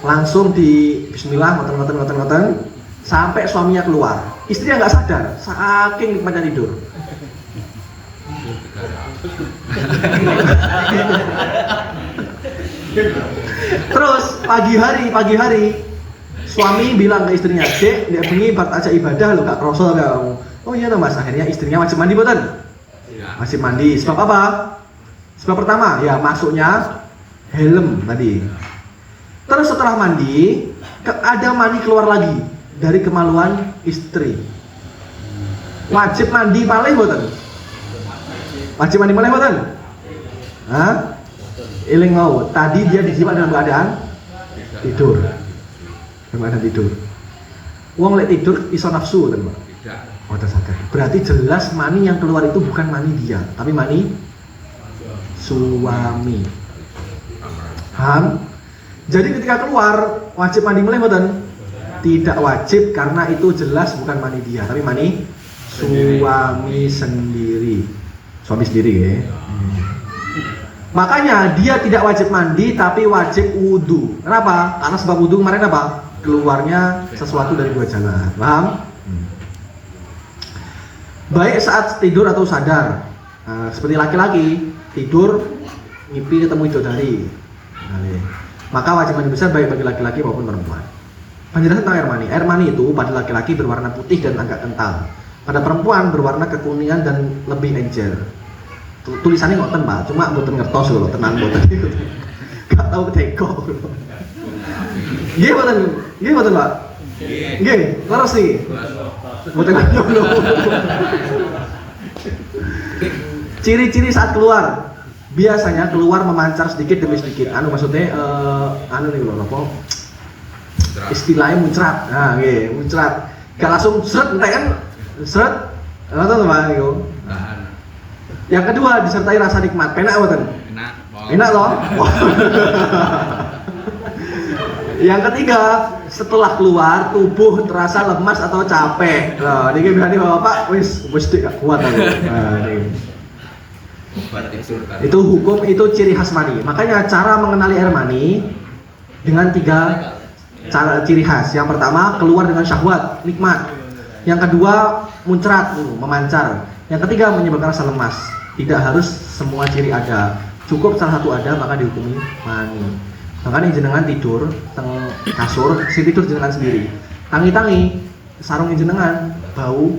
langsung di Bismillah, ngoten sampai suaminya keluar, istrinya nggak sadar, saking nikmatnya tidur. Terus pagi hari suami bilang ke istrinya, "Dek, dia bengi bar aja ibadah lo gak kroso kamu." Oh iya Mas, akhirnya istrinya wajib mandi boten? Wajib mandi. Sebab apa? Sebab pertama, ya masuknya helm tadi. Terus setelah mandi, ada mani keluar lagi dari kemaluan istri. Wajib mandi paling boten? Wajib mandi paling boten? Hah? Eling mau. Tadi dia dijimat dalam keadaan tidur. Dalam keadaan tidur. Wong lek tidur iso nafsu boten, Pak? Tidak. Oh, sadar. Berarti jelas mani yang keluar itu bukan mani dia, tapi mani suami. Paham? Jadi ketika keluar wajib mandi mulai boten? Tidak wajib karena itu jelas bukan mani dia, tapi mani suami sendiri. Suami sendiri ya. Makanya dia tidak wajib mandi tapi wajib wudu. Kenapa? Karena sebab wudu kemarin apa? Keluarnya sesuatu dari dua jalan. Paham? Baik saat tidur atau sadar. Seperti laki-laki tidur mimpi ketemu bidadari. Maka wajib mandi besar baik bagi laki-laki maupun perempuan. Penjelasan tentang air mani. Air mani itu pada laki-laki berwarna putih dan agak kental. Pada perempuan berwarna kekuningan dan lebih encer. Tulisannya ngoten Pak, cuma mboten ngertos lho, tenan mboten. Gak tau teko. Nggih mboten Pak. Nggih, leres iki. Mboten ngono lho. Ciri-ciri saat keluar. Biasanya keluar memancar sedikit demi sedikit. Maksudnya nih lho apa? Istilahnya muncrat. Nah, nggih, muncrat. Gak langsung seret entek kan? Seret. Ngoten Pak niku. Yang kedua disertai rasa nikmat. Penak mboten? Enak loh. Yang ketiga, setelah keluar tubuh terasa lemas atau capek. Loh, niki berarti Bapak wis gak kuat aku. Nah, niki. Itu hukum, itu ciri khas mani. Makanya cara mengenali air mani dengan 3 cara ciri khas. Yang pertama keluar dengan syahwat, nikmat. Yang kedua muncrat, memancar. Yang ketiga menyebabkan rasa lemas. Tidak harus semua ciri ada. Cukup salah satu ada maka dihukumi mani. Makanya jenengan tidur teng kasur, si tidur jenengan sendiri. Tangi-tangi sarung jenengan bau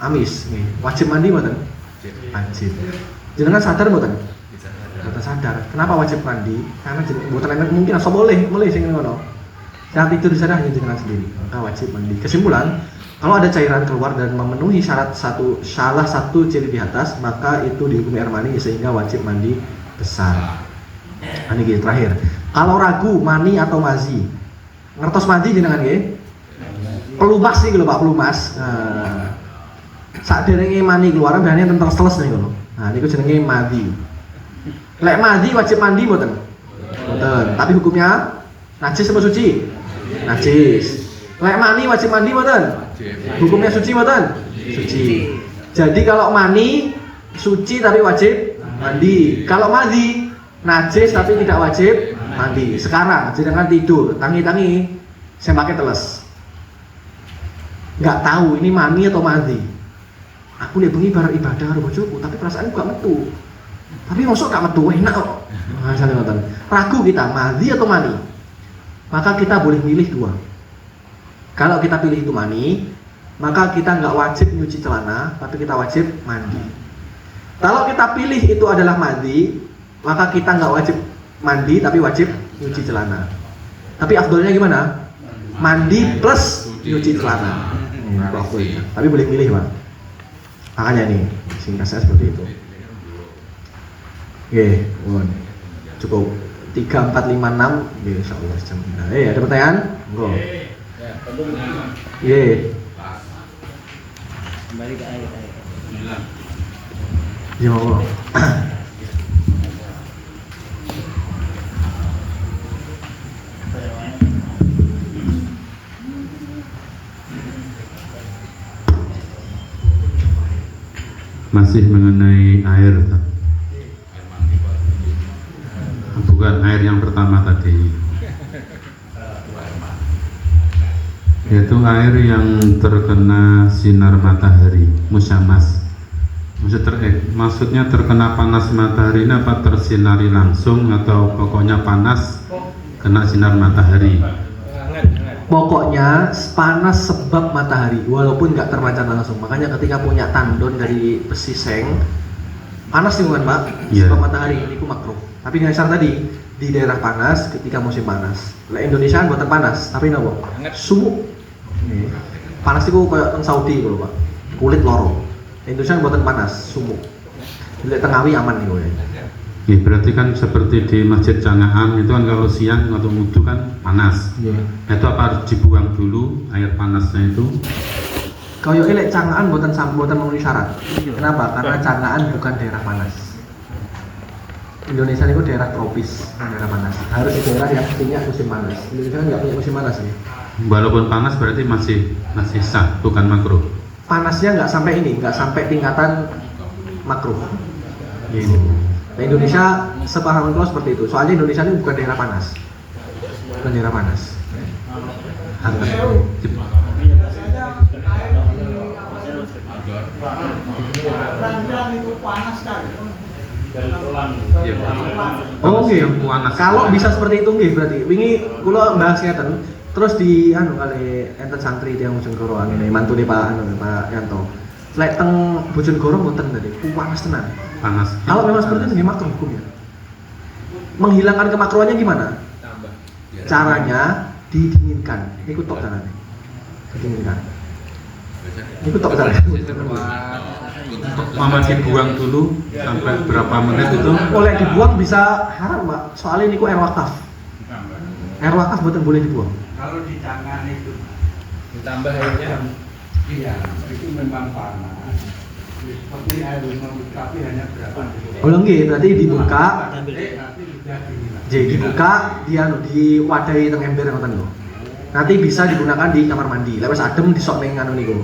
amis. Nih, wajib mandi mboten? Wajib. Jenengan sadar mboten? Mboten sadar. Kenapa wajib mandi? Karena mboten enak mungkin asal boleh sing ngono. Saat tidur di sana hanya jenengan sendiri, maka wajib mandi. Kesimpulan, kalau ada cairan keluar dan memenuhi salah satu ciri di atas, maka itu dihukumi air mani sehingga wajib mandi besar. Ini gitu terakhir. Kalau ragu mani atau mazi, ngertos mandi jenengan nggih? Pelumas sih kalau Pak pelumas. Nah, saat derenge mani keluaran berarti tentang seles nih ngono. Nah, niku jenenge madi. Lek madi wajib mandi mboten? Mboten. Tapi hukumnya najis apa suci? Najis. Lek mani wajib mandi mboten? Hukumnya suci mboten? Suci. Jadi kalau mani suci tapi wajib mandi. Kalau madi najis tapi tidak wajib mandi. Sekarang jenengan tidur, tangi-tangi saya pakai teles. Nggak tahu ini mani atau madi. Aku lihat bengi bareng ibadah karo bojoku, tapi perasaan gak metu. Tapi mosok gak metu enak kok. Nah, saya ngoten. Ragu kita madi atau mani. Maka kita boleh milih 2. Kalau kita pilih itu mani, maka kita nggak wajib nyuci celana, tapi kita wajib mandi. Kalau kita pilih itu adalah mandi, maka kita nggak wajib mandi tapi wajib nyuci celana. Tapi afdolnya gimana? Mandi plus nyuci celana. Tapi boleh milih Pak. Makanya nih singkat saya seperti itu. Oke, cukup 3, 4, 5, 6. Insya Allah jam. Ada pertanyaan? Enggak. Kembali ke air. Ya Allah. Masih mengenai air, bukan air yang pertama tadi, yaitu air yang terkena sinar matahari, musyamas. Maksudnya terkena panas matahari ini apa tersinari langsung atau pokoknya panas kena sinar matahari? Pokoknya panas sebab matahari, walaupun nggak terpancar langsung. Makanya ketika punya tandon dari besi seng, panas nih bukan Pak? Yeah. Sebab matahari ini makruh. Tapi dengan syarat tadi di daerah panas ketika musim panas. Lek Indonesia kan buatan panas, tapi nopo? Sumuk. Panas itu kayak teng Saudi kalau Pak, kulit loro. Indonesia kan buatan panas, sumuk. Lek Tengawi aman nih gue. Ya, berarti kan seperti di Masjid Cangaan itu kan kalau siang atau wudhu kan panas. Yeah. Itu apa harus dibuang dulu air panasnya itu? Kalau lek Cangaan buatan memenuhi syarat. Kenapa? Karena Cangaan bukan daerah panas. Indonesia itu daerah tropis, daerah panas. Harus di daerah yang punya musim panas. Indonesia kan nggak punya musim panas nih. Walaupun panas berarti masih sah, bukan makruh. Panasnya nggak sampai ini, nggak sampai tingkatan makruh. Gitu. Nah, Indonesia sepaham kalau seperti itu. Soalnya Indonesia ini bukan daerah panas, bukan daerah panas. Oh, oke. Panas. Kalau bisa seperti itu nggih berarti. Wingi kula bahas ngeten, terus di kali enten santri yang Bojonegoro ngene mantune Pak Yanto. Lek teng Bojonegoro mboten tadi, panas tenan. Panas. Kalau memang seperti itu nggih makruh hukumnya. Menghilangkan kemakruhannya gimana? Caranya didinginkan. Iku tok caranya. Didinginkan. Iku tok caranya. Mama dibuang dulu sampai berapa menit itu? Oleh dibuang bisa haram, Pak. Soalnya ini air wakaf. Air wakaf betul boleh dibuang. Kalau di tangan itu Ditambah airnya. iya, itu memang panas. Seperti air minum tapi hanya berapa? Oh nggih, berarti dibuka. Nanti sudah dingin. Jadi dibuka, diwadahi teng ember ngoten lho. nanti bisa digunakan di kamar mandi. Lek wis adem disok ning anu niku.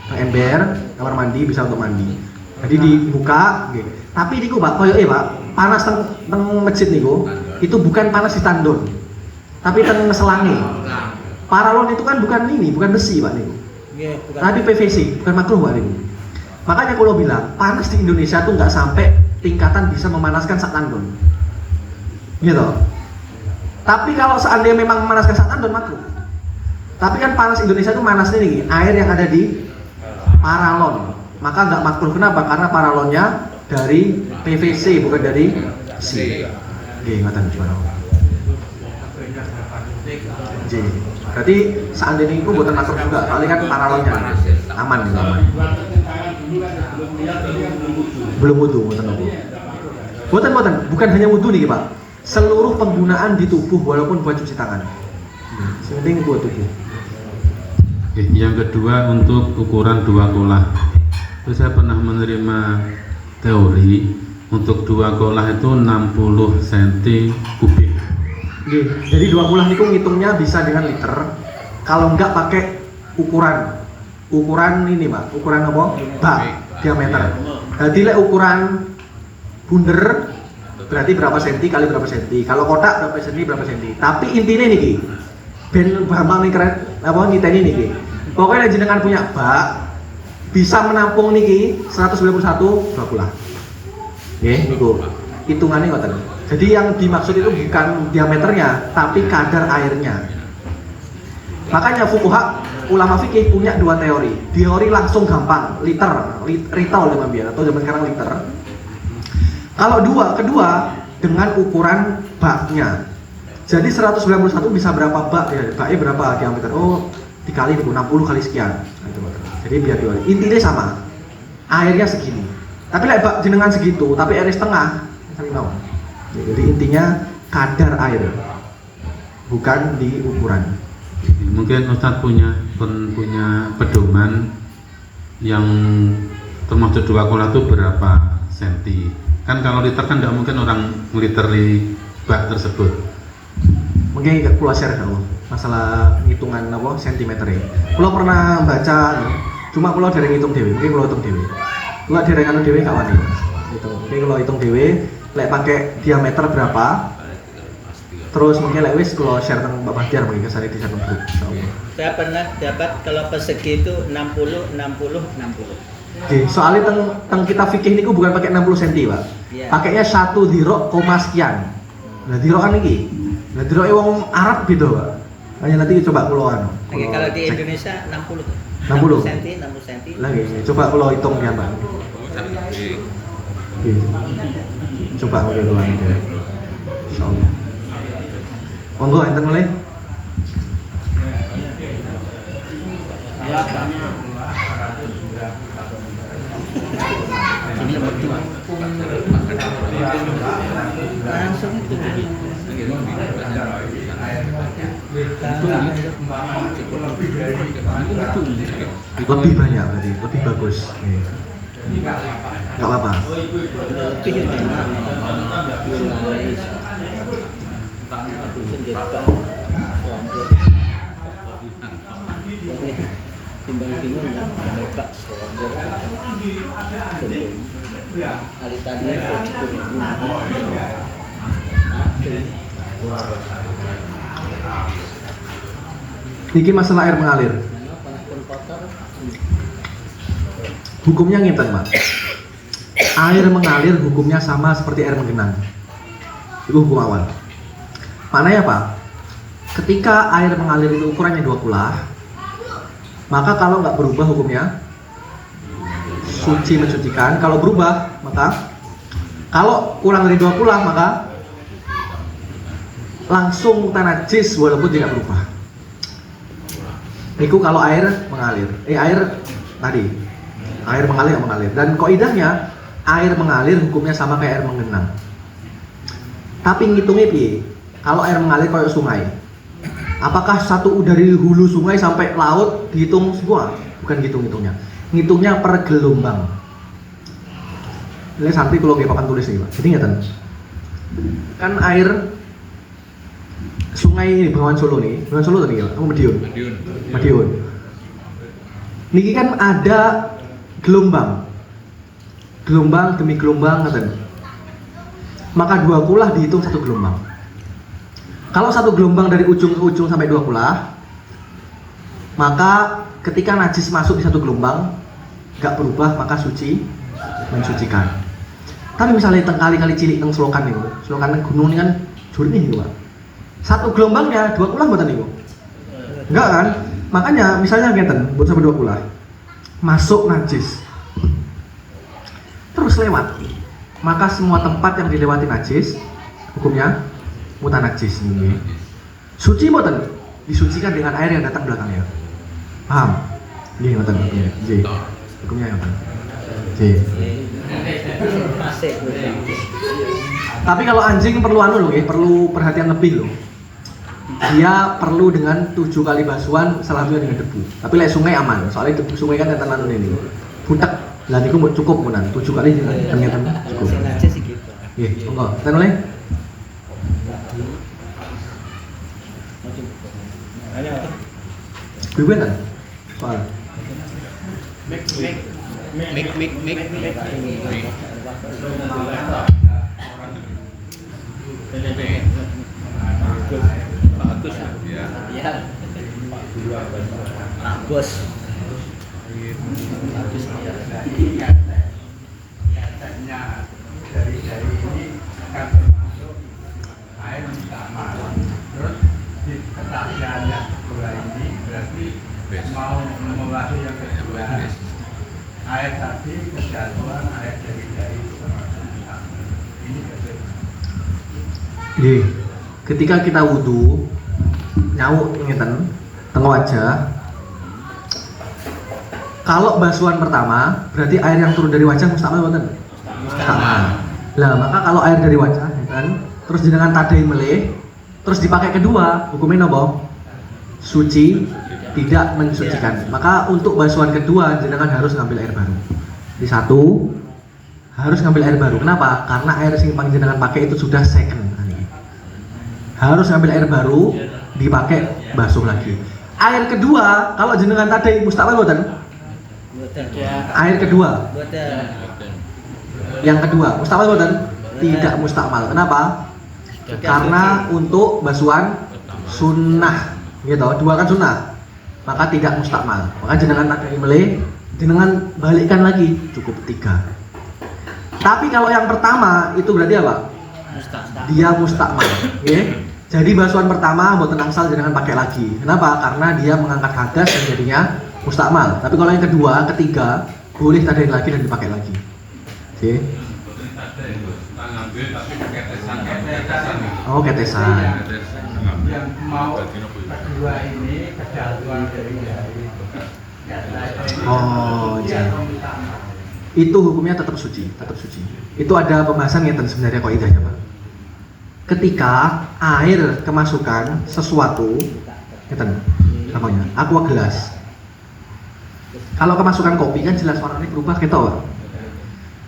Nang ember, kamar mandi bisa untuk mandi. Jadi dibuka nggih. Tapi niku Pak, koyoke Pak, panas teng masjid niku, itu bukan panas di tandon. Tapi teng selange. Paralon itu kan bukan ini, bukan besi Pak niku. Nggih, bukan. Tapi PVC, bukan makruh Pak niku. Makanya kalau bilang panas di Indonesia tuh nggak sampai tingkatan bisa memanaskan sak tandon. Gitu. Tapi kalau seandainya memang memanaskan sak tandon makruh. Tapi kan panas Indonesia itu manasnya nih, air yang ada di paralon. Maka nggak makruh. Kenapa? Karena paralonnya dari PVC bukan dari besi. Oke, ngoten gimana? Jadi, berarti seandainya itu buatan makruh juga, soalnya kan paralonnya aman gitu, aman. Belum wudu, buatan, bukan hanya wudu nih Pak. Seluruh penggunaan di tubuh walaupun buat cuci tangan. Penting buat tubuh. Oke, yang kedua untuk ukuran dua kolah. Itu saya pernah menerima teori untuk dua kolah itu 60 cm kubik. Oke, jadi dua kolah itu ngitungnya bisa dengan liter. Kalau enggak pakai ukuran ini Pak, ukuran apa? Bak, diameter. Jadi lek ukuran bunder berarti berapa senti kali berapa senti. Kalau kotak berapa senti berapa senti. Tapi intinya nih, ben gampang nih keren apa ngiteni niki. Pokoknya jenengan punya bak bisa menampung niki 191 dua kolah. Nggih, niku. Hitungannya ngoten. Jadi yang dimaksud itu bukan diameternya, tapi kadar airnya. Makanya fuqaha ulama fikih punya dua teori. Teori langsung gampang, liter zaman biasa atau zaman sekarang liter. Kalau kedua dengan ukuran baknya. Jadi 191 bisa berapa bak ya? Baknya berapa diameter? Oh, dikali itu 60 kali sekian. Jadi biar dua. Intinya sama. Airnya segini. Tapi lek bak jenengan segitu, tapi airnya setengah, kali mau. Jadi intinya kadar air. Bukan di ukuran. Mungkin Ustadz punya pedoman yang termasuk dua kolah itu berapa senti? Kan kalau liter kan tidak mungkin orang ngeliteri bak tersebut. Mungkin pulau share kalau masalah hitungan apa sentimeter ya. Pulau pernah baca, cuma pulau dari ngitung dewi. Mungkin pulau hitung dewi. Pulau dari anu dewi kawan nih. Gitu. Mungkin kalau hitung dewi, lek pakai diameter berapa? Terus mungkin lek wis kalau share tentang Mbak Bahtiar mungkin kesana di share grup. Saya pernah dapat kalau persegi itu 60. Oke, soalnya teng kita fikih niku bukan pakai 60 cm, Pak. Iya. Pakainya 1 dirok koma sekian. Nah, dirokan iki. Nah, diroke wong Arab gitu, Pak. Hanya nanti coba kula anu. Oke, kalau di Indonesia 60. 60 cm. Lagi, coba kula hitung ya, Pak. Oke. Coba kula hitung ya. Insyaallah. Monggo enten mulai. Ini nomor 2. Langsung itu. Lebih banyak berarti, lebih bagus. Enggak apa-apa. Timbang-timbang mereka alitannya Niki masalah air mengalir. Hukumnya ngeten, Pak. Air mengalir hukumnya sama seperti air menggenang. Itu hukum awal. Maknanya apa? Ketika air mengalir itu ukurannya 2 kulah, maka kalau nggak berubah hukumnya suci mensucikan. Kalau berubah, maka kalau kurang dari 2 kulah maka langsung najis walaupun tidak berubah. Itu kalau air mengalir. Air mengalir. Dan kaidahnya air mengalir hukumnya sama kayak air menggenang. Tapi ngitungnya piye? Kalau air mengalir kayak sungai, apakah dari hulu sungai sampai laut dihitung semua? Bukan gitu ngitungnya. Ngitungnya per gelombang. Ini sampai kalau kayak papan tulis nih, Pak. Jadi ngeten. Kan air sungai ini Bengawan Solo nih, Bengawan Solo tadi ya, apa Madiun? Madiun. Niki kan ada gelombang demi gelombang ngaten. Maka 2 kulah dihitung 1 gelombang. Kalau 1 gelombang dari ujung ke ujung sampai 2 kulah, maka ketika najis masuk di 1 gelombang gak berubah, maka suci mensucikan. Tapi misalnya kali-kali cilik teng selokan niku, selokan gunung ini kan jernih niku, Pak. 1 gelombangnya 2 kulah mboten niku. Enggak kan? Makanya misalnya ngeten, buat sampai 2 kulah. Masuk najis. Terus lewat. Maka semua tempat yang dilewati najis hukumnya mutanajis ini. Suci mboten? Disucikan dengan air yang datang belakangnya. Paham? Nggih mboten hukumnya. Nggih. Hukumnya yang mboten. Nggih. Tapi kalau anjing perlu anu loh, perlu perhatian lebih loh. Dia perlu dengan 7 kali basuhan, salah satunya dengan debu. Tapi lek sungai aman, soalnya debu sungai kan enten anu ini. Butek. Lah niku cukup menan 7 kali ternyata cukup. Aja sih gitu. Nggih, monggo. Ten oleh. Ayo. Bibenan. Soal. Mik. Bagus. Ya. Bos. Katanya dari ini akan termasuk air sama. Terus di ketagihan yang kedua ini berarti mau memulai yang kedua. Air tadi kejatuhan air dari ini betul. Nggih. Ketika kita wudu nyawuk ngeten teng wajah. Kalau basuhan pertama, berarti air yang turun dari wajah mustakmal mboten? Mustakmal. Lah, maka kalau air dari wajah kan terus jenengan tadai meleh, terus dipakai kedua, hukumnya napa? Suci, tidak mensucikan. Maka untuk basuhan kedua jenengan harus ngambil air baru. Di 1 harus ngambil air baru. Kenapa? Karena air sing jenengan pakai itu sudah second. Harus ngambil air baru, dipakai basuh lagi. Air kedua, kalau jenengan tadai mustakmal mboten? Air kedua. Yang kedua, mustakmal mboten? Tidak mustakmal. Kenapa? Karena untuk basuhan sunnah, gitu. 2 kan sunnah, maka tidak mustakmal. Maka jenengan tadai meleh, jenengan balikkan lagi, cukup 3. Tapi kalau yang pertama itu berarti apa? Dia mustakmal. Okay? Jadi basuhan pertama mboten angsal jenengan pakai lagi. Kenapa? Karena dia mengangkat hadas dan jadinya mustakmal. Tapi kalau yang kedua, ketiga boleh tadain lagi dan dipakai lagi. Oke. Oh, ketesan. Yang mau kedua ini kejatuhan dari Oh, jadi itu hukumnya tetap suci, tetap suci. Itu ada pembahasan ngeten sebenarnya kaidahnya, Pak. Ketika air kemasukan sesuatu, ngeten namanya, aqua gelas. Kalau kemasukan kopi kan jelas warnanya berubah gitu.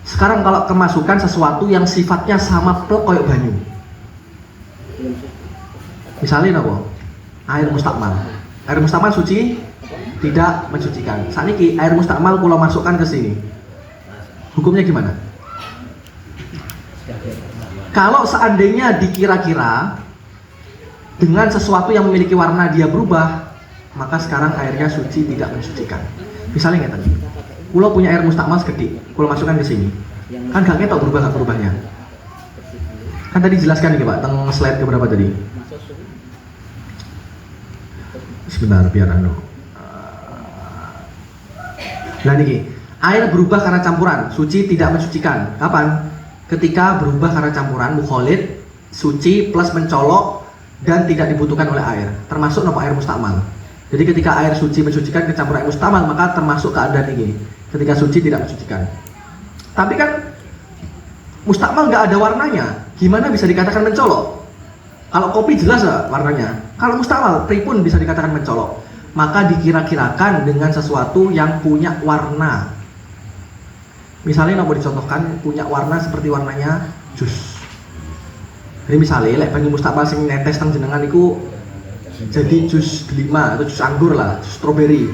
Sekarang kalau kemasukan sesuatu yang sifatnya sama plek koyo banyu. Misalnya apa? Air mustakmal. Air mustakmal suci, tidak mensucikan. Saat ini air mustakmal kalau masukkan ke sini, hukumnya gimana? Kalau seandainya dikira-kira dengan sesuatu yang memiliki warna dia berubah, maka sekarang airnya suci tidak mensucikan. Misalnya nggak tadi, kulo punya air mustakmal segede, kulo masukkan ke sini, kan gak ketok berubah nggak berubahnya? Kan tadi jelaskan nih Pak, teng slide keberapa tadi? Sebentar biar anu. Nah niki, air berubah karena campuran, suci tidak mensucikan. Kapan? Ketika berubah karena campuran mukholid, suci plus mencolok dan tidak dibutuhkan oleh air, termasuk nopo air mustakmal. Jadi ketika air suci mensucikan kecampur air mustakmal, maka termasuk keadaan ini. Ketika suci tidak mensucikan. Tapi kan mustakmal nggak ada warnanya, gimana bisa dikatakan mencolok? Kalau kopi jelas lah warnanya. Kalau mustakmal, pripun bisa dikatakan mencolok? Maka dikira-kirakan dengan sesuatu yang punya warna. Misalnya mau dicontohkan punya warna seperti warnanya jus. Jadi misalnya, lek banyu mustaqbal sing netes teng jenengan iku jadi jus delima atau jus anggur lah, jus stroberi.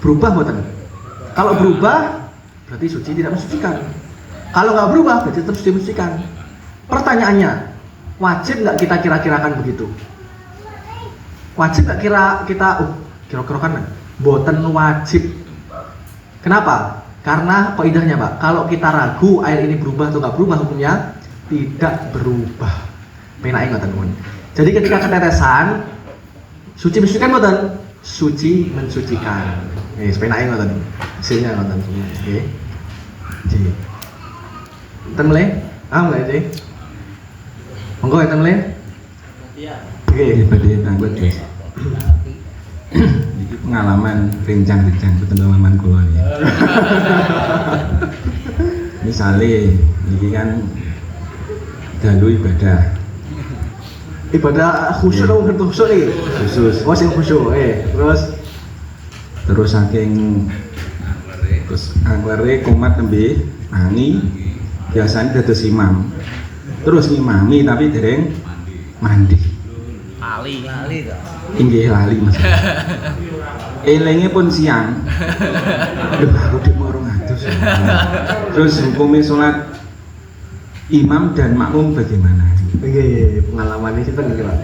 Berubah mboten? Kalau berubah berarti suci tidak mensucikan. Kalau nggak berubah berarti tetap suci mensucikan. Pertanyaannya, wajib nggak kita kira-kirakan begitu? Wajib nggak kira-kira kan? Mboten wajib. Kenapa? Karena kaidahnya Pak, kalau kita ragu air ini berubah atau nggak berubah, hukumnya tidak berubah. Penake ngoten pun. Jadi ketika ketetesan, suci mensucikan mboten? Suci mensucikan. Penake ngoten. Hasilnya ngoten semua. Oke. Jadi enten mulai? Mulai jadi. Monggo enten mulai? Iya. Oke, Badhe tanglet Gus. Iki pengalaman rincang-rincang pengalaman kula niki. Misale iki kan dalu ibadah khusyuk atau bentuk khusyuk nih? khusus. Oh, sing khusyuk. Terus saking anglere komat nembe tangi biasanya dados imam. Terus ngimami tapi dereng mandi. Lali to. Inggih lali Mas. Elenge pun siang. Aduh, aku dik mau 200. Terus hukumnya sholat imam dan makmum bagaimana? Oke, pengalaman ini kita nggak Pak.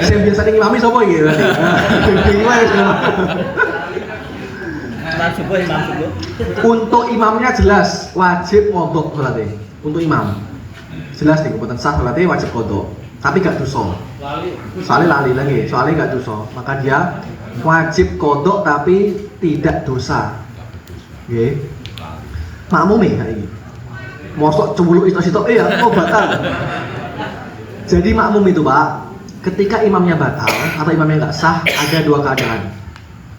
Saya biasa ngimami sapa iki berarti? Gimana sih? Imam subuh. Untuk imamnya jelas wajib qodho salatnya. Untuk imam jelas nih kebutuhan sah salatnya wajib qodho, tapi gak dosa. Soalnya lali lagi, soalnya gak dosa, maka dia wajib qodho tapi tidak dosa. Oke. Makmum nih kayak gini. Mosok cembulu itu ya, mau batal. Jadi makmum itu Pak, ketika imamnya batal atau imamnya nggak sah, ada dua keadaan.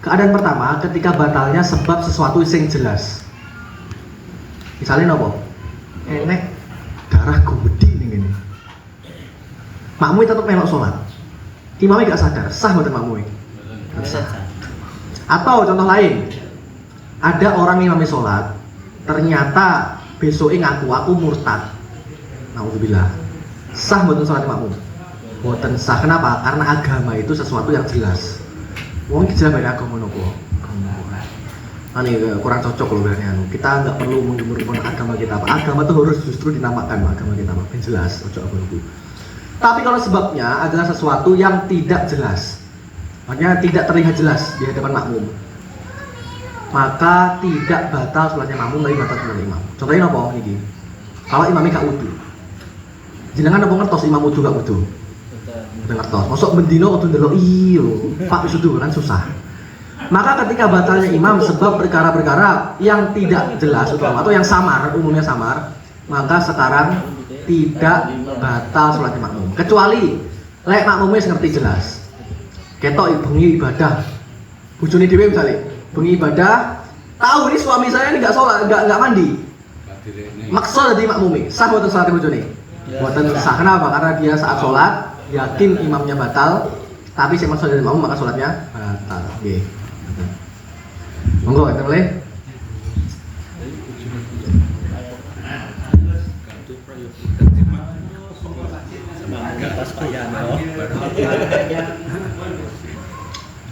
Keadaan pertama, ketika batalnya sebab sesuatu yang jelas. Misalnya nopo, enek darah gede nih. Makmum tetap melok sholat. Imamnya nggak sadar, sah betul makmum. Sah. Atau contoh lain, ada orang imamnya sholat, ternyata besoknya ngaku aku murtad. Nauzubillah. Sah betul sholat makmum. Boten sah. Kenapa? Karena agama itu sesuatu yang jelas. Wong iki jelas beda agama nopo. Kurang cocok loh berarti kita nggak perlu menggumurkan agama kita apa. Agama itu harus justru dinamakan agama kita apa. Yang jelas, cocok aku. Tapi kalau sebabnya adalah sesuatu yang tidak jelas, makanya tidak terlihat jelas di hadapan makmum, maka tidak batal sholatnya makmum, tapi batal sholatnya imam. Contohnya apa ini? Kalau imamnya gak wudu, jenengan apa ngertos imam wudu gak wudu? Ngertos. Masuk bendino kudu ndelok iyo, Pak wudu kan susah. Maka ketika batalnya imam sebab perkara-perkara yang tidak jelas atau yang samar, umumnya samar, maka sekarang tidak batal sholatnya makmum. Kecuali lek makmumnya ngerti jelas. Ketok bengi ibadah, bojone dhewe misalnya bengi ibadah, tahu ini suami saya ini nggak sholat, nggak mandi, maksa jadi makmumi, sah buat sholat bojone? Buatan sah. Kenapa? Karena dia saat sholat yakin imamnya batal, tapi saya maksa jadi makmum maka sholatnya batal. Oke. Monggo kita mulai.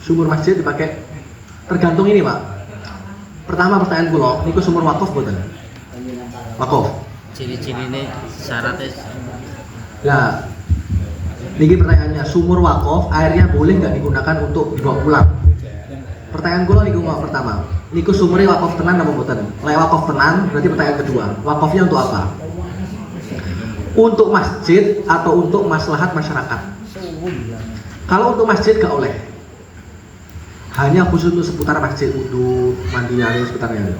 Sumur masjid dipakai tergantung ini Pak. Pertama pertanyaan kula, niku sumur wakaf boten? Wakaf. Ciri-ciri ini syaratnya. Nah, niki pertanyaannya, sumur wakaf airnya boleh nggak digunakan untuk dibawa pulang? Pertanyaan kula niku pertama, niku sumurnya wakaf tenan apa boten? Lek wakaf tenan berarti pertanyaan kedua, wakafnya untuk apa? Untuk masjid atau untuk maslahat masyarakat? Kalau untuk masjid gak oleh, hanya khusus untuk seputar masjid, wudu, mandi dan seputarnya.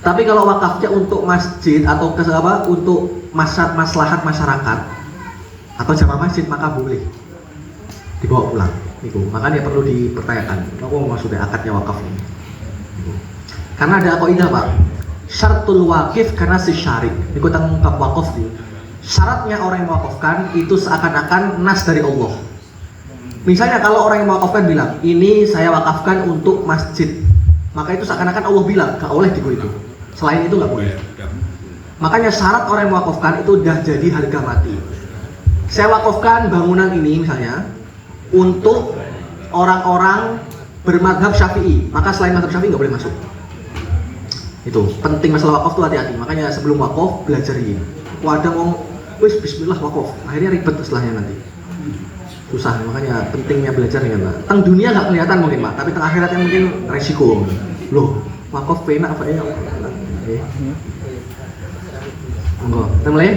Tapi kalau wakafnya untuk masjid atau untuk maslahat masyarakat atau jamaah masjid maka boleh dibawa pulang. Itu makanya perlu dipertanyakan, apa maksudnya akadnya wakaf ini? Karena ada kaidah Pak, syartul wakif karena si syarik. Niku tentang wakaf di. Syaratnya orang yang mewakafkan itu seakan-akan nas dari Allah. Misalnya kalau orang yang mewakafkan bilang, ini saya wakafkan untuk masjid, maka itu seakan-akan Allah bilang, gak oleh digo itu. Selain itu gak boleh. Makanya syarat orang yang mewakafkan itu udah jadi harga mati. Saya wakafkan bangunan ini misalnya untuk orang-orang bermadhab Syafi'i, maka selain madhab Syafi'i nggak boleh masuk. Itu penting masalah wakaf tuh, hati-hati. Makanya sebelum wakaf belajar ini. Ada ngomong, wis bismillah wakaf, akhirnya ribet setelahnya nanti. Susah, makanya pentingnya belajar ya Pak. Teng dunia nggak kelihatan mungkin Pak, tapi teng akhiratnya mungkin resiko. Loh, wakaf penak apa ya? Oke. Monggo, kita mulai.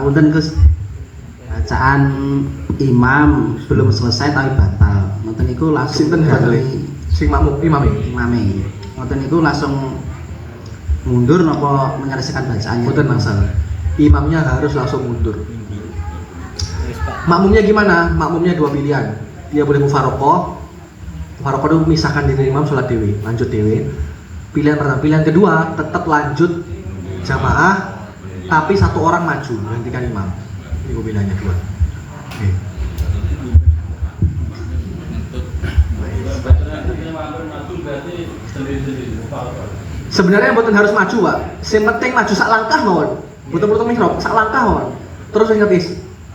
Punten Gus, bacaan imam belum selesai tapi batal. Ngoten niku langsung Sinten batal? Sing makmum imame. Ngoten niku langsung mundur napa menyelesaikan bacaannya? Mboten mangsal. Imamnya harus langsung mundur. Makmumnya gimana? Makmumnya dua pilihan. Dia boleh mufarokoh. Mufarokoh itu memisahkan diri imam sholat dewi, lanjut dewi. Pilihan pertama. Pilihan kedua tetap lanjut jamaah, tapi satu orang maju gantikan imam. Ini pilihannya dua. Oke. Sebenarnya mboten harus maju Pak. Yang penting maju sak langkah mawon. Betul-betul mihrab sak langkah mawon. Terus ngetis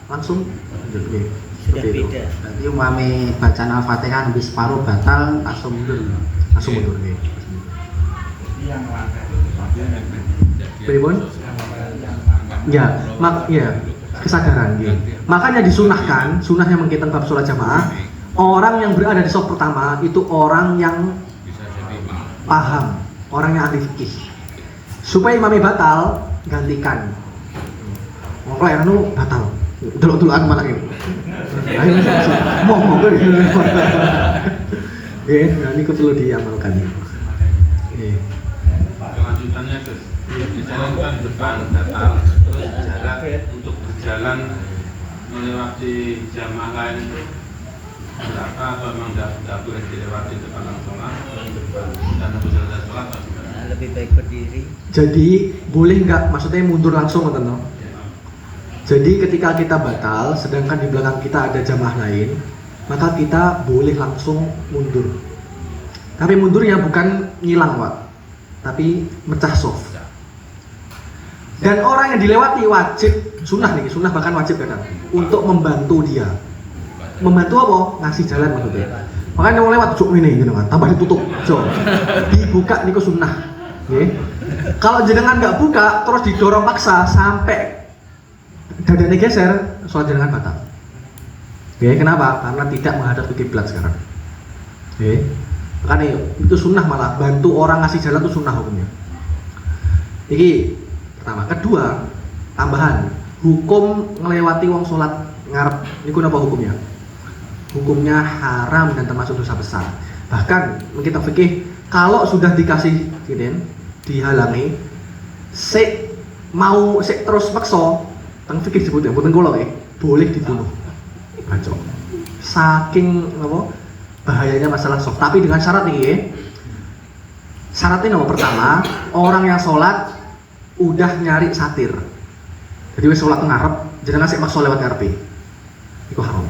langsung lanjut. Oke. Sudah Seperti itu. beda. Berarti umame bacaan Al-Fatihah habis separuh batal langsung mundur. Langsung mundur nih. Yang langkah Pripun? Ya, kesadaran ya. Makanya disunahkan, sunahnya mengkitan bab sholat jamaah, orang yang berada di saf pertama itu orang yang paham, orang yang ahli fikih. Supaya imamnya batal, gantikan. Monggo yang anu batal. Delok-delokan malah iki. Ayo mau ya, ini perlu diamalkan. Nggih. Kelanjutannya Gus, misalnya kan depan batal, terus jarak untuk berjalan melewati jamaah lain berapa, atau memang tidak boleh dilewati depan sholat dan harus selesai sholat atau gimana? Nah, lebih baik berdiri. Jadi boleh nggak, maksudnya mundur langsung atau no? Jadi ketika kita batal, sedangkan di belakang kita ada jamaah lain, maka kita boleh langsung mundur. Tapi mundurnya bukan ngilang Pak, tapi mecah soft. Dan orang yang dilewati wajib, sunnah nih, sunnah bahkan wajib kadang, untuk membantu dia. Membantu apa? Ngasih jalan maksudnya. Makanya mau lewat cuk ini gitu kan, tambah ditutup, cuk. Dibuka niku sunnah. Nggih. Kalau jenengan nggak buka, terus didorong paksa sampai dadanya geser, sholat jenengan batal. Oke, kenapa? Karena tidak menghadap ke kiblat sekarang. Oke, makanya itu sunnah, malah bantu orang ngasih jalan itu sunnah hukumnya. Iki pertama. Kedua, tambahan hukum ngelewati wong sholat ngarep. Ini apa hukumnya? Hukumnya haram dan termasuk dosa besar. Bahkan kita fikih kalau sudah dikasih dihalangi, mau terus maksa. Teng fikih disebut ya, mboten kula boleh dibunuh. Bacok. Saking apa bahayanya masalah soft. Tapi dengan syarat nih, syaratnya nomor pertama, orang yang sholat udah nyari satir. Jadi wis sholat ngarep, jenengan sik maksa lewat ngarepe. Iku haram.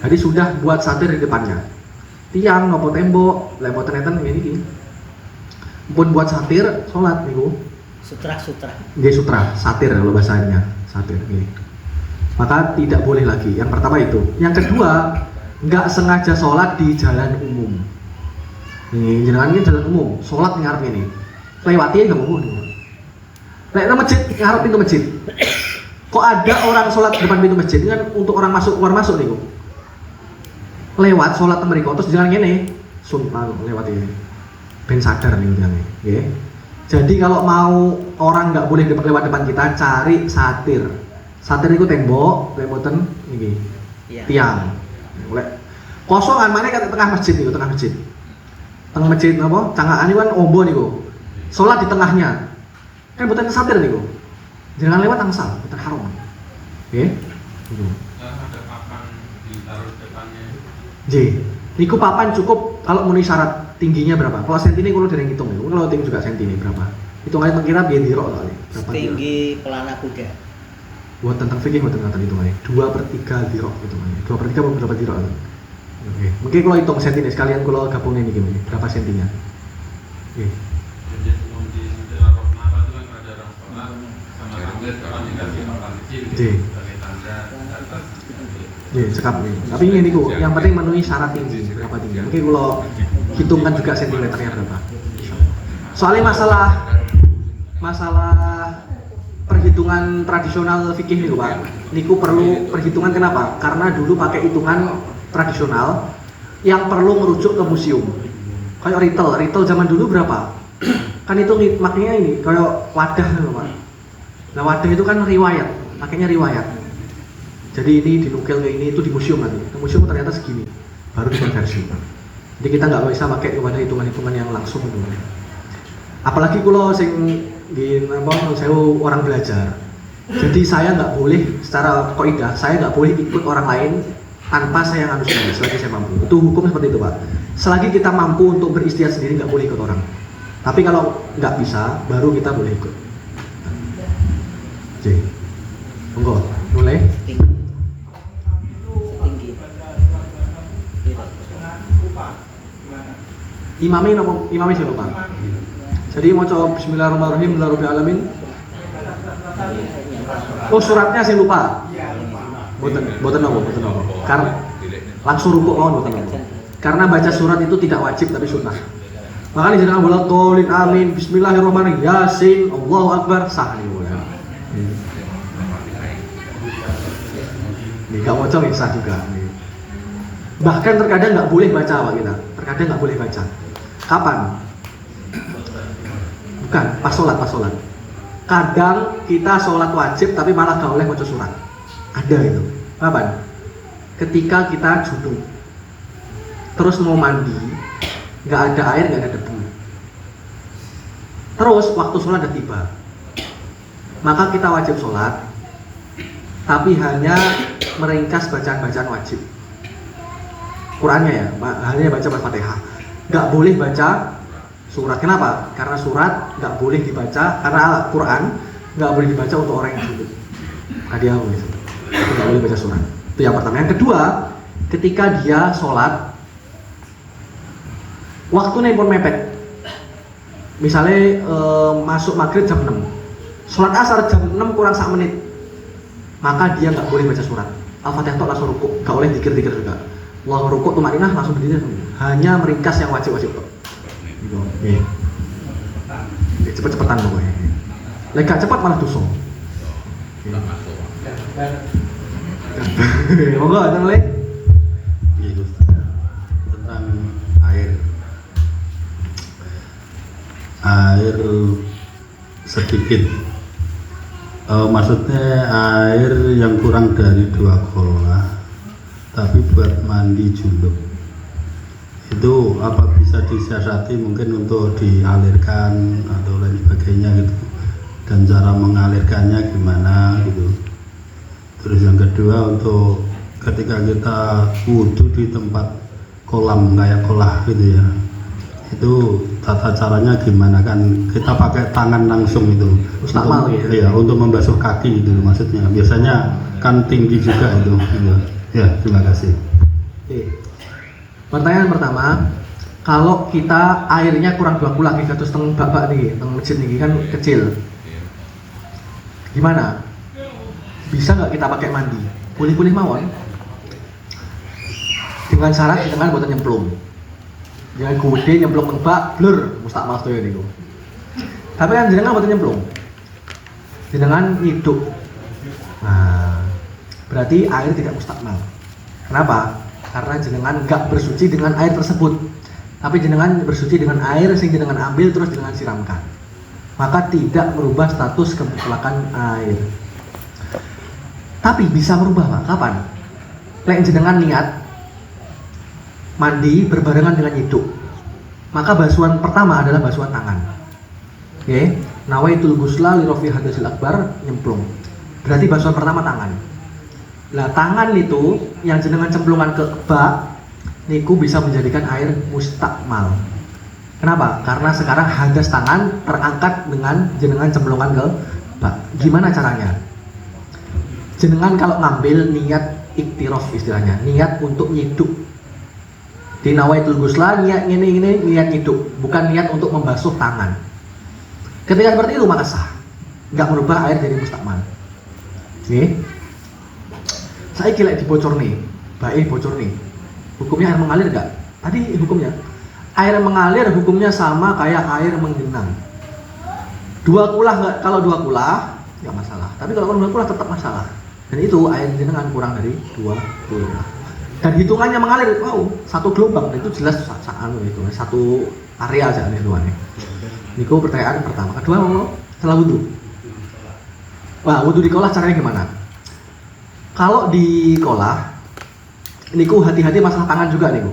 Jadi sudah buat satir di depannya. Tiang nopo tembok, lewat neten ngene iki. Pun buat satir sholat niku. Sutra. Nggih sutra, satir kalau bahasanya. Satir, okay. Maka tidak boleh lagi. Yang pertama itu. Yang kedua, nggak sengaja sholat di jalan umum. Ini jenengan ini jalan umum, sholat ngarep ini. Lewati nggak mau. Lewat masjid, ngarep pintu masjid. Kok ada orang sholat depan pintu masjid? Ini kan untuk orang masuk keluar masuk nih kok. Lewat sholat mereka, terus jalan gini, sumpah lewat ini. Ben sadar nih jangan. Okay. Jadi kalau mau orang nggak boleh lewat depan kita, cari satir. Satir itu tembok, temboten ini tiang. Boleh. Kosongan mana ke tengah masjid nih, tengah masjid. Tengah masjid apa? Canggaan ini kan ombo nih kok. Sholat di tengahnya. Kan bukan satir nih kok. Jangan lewat angsal, bukan haram. Oke? Gitu. Ada papan ditaruh depannya. J. Niku papan cukup kalau memenuhi syarat. Tingginya berapa? Kalau senti ini kalau dari hitung ya, kalau tinggi juga senti ini berapa? Hitungannya kira biar dirok kali. Tinggi pelana kuda. buat tentang fikih buat tentang hitungannya 2/3 dirok hitungannya 2/3 atau berapa dirok? Oke. Mungkin kalau hitung senti nih sekalian kalau gabungnya ini gimana? Berapa sentinya? Oke. Iya, sekap nih. Tapi ini ku, yang penting memenuhi syarat tinggi, berapa tinggi. Mungkin kalau hitungkan juga sentimeternya berapa. Soalnya masalah perhitungan tradisional fikih nih Pak. Niku perlu perhitungan kenapa? Karena dulu pakai hitungan tradisional yang perlu merujuk ke museum. Kayak retail zaman dulu berapa? Kan itu makanya ini kayak wadah loh Pak. Nah wadah itu kan riwayat, pakainya riwayat. Jadi ini dinukil ke ini itu di museum nanti. Ke museum ternyata segini, baru dikonversi. Jadi kita nggak bisa pakai kepada hitungan-hitungan yang langsung itu. Apalagi kalau sing di saya orang belajar. Jadi saya nggak boleh secara kaidah, saya nggak boleh ikut orang lain tanpa saya nganu sendiri selagi saya mampu. Itu hukum seperti itu Pak. Selagi kita mampu untuk beristihad sendiri nggak boleh ikut orang. Tapi kalau nggak bisa, baru kita boleh ikut. Oke, monggo, mulai. Imamnya siapa Pak? Jadi mau coba Bismillahirrahmanirrahim Rabbil alamin. Oh suratnya saya lupa. Boten apa. Karena langsung rukuk mohon boten apa. Karena baca surat itu tidak wajib tapi sunnah. Makanya jangan bolak tolin amin Bismillahirrahmanirrahim Yasin Allahu Akbar sah nih ya. Nggak mau coba sah juga. Bahkan terkadang nggak boleh baca Pak kita. Terkadang nggak boleh baca. Kapan? Bukan, pas sholat. Kadang kita sholat wajib tapi malah gak boleh baca surat. Ada itu. Kapan? Ketika kita junub, terus mau mandi, gak ada air, gak ada debu. Terus waktu sholat udah tiba, maka kita wajib sholat, tapi hanya meringkas bacaan-bacaan wajib. Qurannya ya, hanya baca Al-Fatihah. Gak boleh baca surat. Kenapa? Karena surat gak boleh dibaca, karena Quran gak boleh dibaca untuk orang yang junub. Dia boleh. Gak boleh baca surat. Itu yang pertama. Yang kedua, ketika dia sholat, waktunya pun mepet. Misalnya masuk maghrib jam 6, sholat asar jam 6 kurang 1 menit, maka dia gak boleh baca surat. Al-Fatihah itu langsung rukuk, gak boleh dikir-dikir juga. Wah rukuk tumaninah langsung berdiri, hanya meringkas yang wajib-wajib tuh. Gitu. Cepet-cepetan pokoknya. Lega cepat malah dosa. Monggo tentang tentang air sedikit. Maksudnya air yang kurang dari 2 kolah tapi buat mandi junub itu apa bisa disiasati mungkin untuk dialirkan atau lain sebagainya gitu, dan cara mengalirkannya gimana gitu. Terus yang kedua, untuk ketika kita wudhu di tempat kolam kayak kolah gitu ya, itu tata caranya gimana? Kan kita pakai tangan langsung itu Mustamal gitu ya, untuk membasuh kaki gitu maksudnya. Biasanya kan tinggi juga itu gitu. Ya, terima kasih. Oke. Pertanyaan pertama, kalau kita airnya kurang 2 kulah, kita terus teng bak nih, teng masjid nih kan kecil, gimana? Bisa nggak kita pakai mandi? Boleh mawon. Dengan syarat dengan buatan nyemplung. Jangan gede nyemplung teng bak, blur, mustakmal tuh ya niku. Tapi kan jenengan buatan nyemplung, jenengan hidup. Nah, berarti air tidak mustakmal. Kenapa? Karena jenengan nggak bersuci dengan air tersebut, tapi jenengan bersuci dengan air sing jenengan ambil terus jenengan siramkan. Maka tidak merubah status kemutlakan air. Tapi bisa merubah Pak. Kapan? Lek jenengan niat mandi berbarengan dengan nyiduk, maka basuhan pertama adalah basuhan tangan. Oke, nawaitul ghusla li rafi hadasil akbar, nyemplung. Berarti basuhan pertama tangan. Lah tangan itu yang jenengan cemplungan ke bak niku bisa menjadikan air mustakmal. Kenapa? Karena sekarang hadas tangan terangkat dengan jenengan cemplungan ke bak. Gimana caranya? jenengan kalau ngambil niat iktiraf istilahnya, niat untuk nyiduk. Di nawaitul ghusla niat ini niat nyiduk, bukan niat untuk membasuh tangan. Ketika seperti itu maka sah, nggak merubah air jadi mustakmal. Nih, saya kira dibocor nih, baik bocor nih. Hukumnya air mengalir nggak? Tadi hukumnya air mengalir hukumnya sama kayak air menggenang. Dua kulah nggak? Kalau dua kulah nggak masalah. Tapi kalau dua kulah tetap masalah. Dan itu air jenengan kurang dari dua kulah. Dan hitungannya mengalir, wow, satu gelombang itu jelas itu satu area aja nih hitungannya. Niku pertanyaan pertama. Kedua, setelah wudhu. Wah, wudhu di kolah caranya gimana? Kalau di kolah, niku hati-hati masalah tangan juga niku.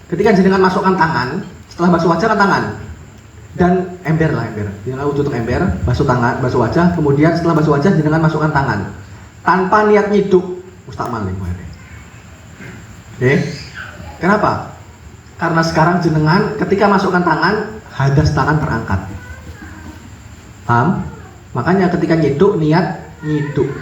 Ketika jenengan masukkan tangan, setelah basuh wajah kan tangan dan ember lah ember. Jenengan wudhu untuk ember, basuh tangan, basuh wajah, kemudian setelah basuh wajah jenengan masukkan tangan tanpa niat nyiduk, mustakmal nih. Kenapa? Karena sekarang jenengan ketika masukkan tangan, hadas tangan terangkat. Paham? Makanya ketika nyiduk, niat nyiduk.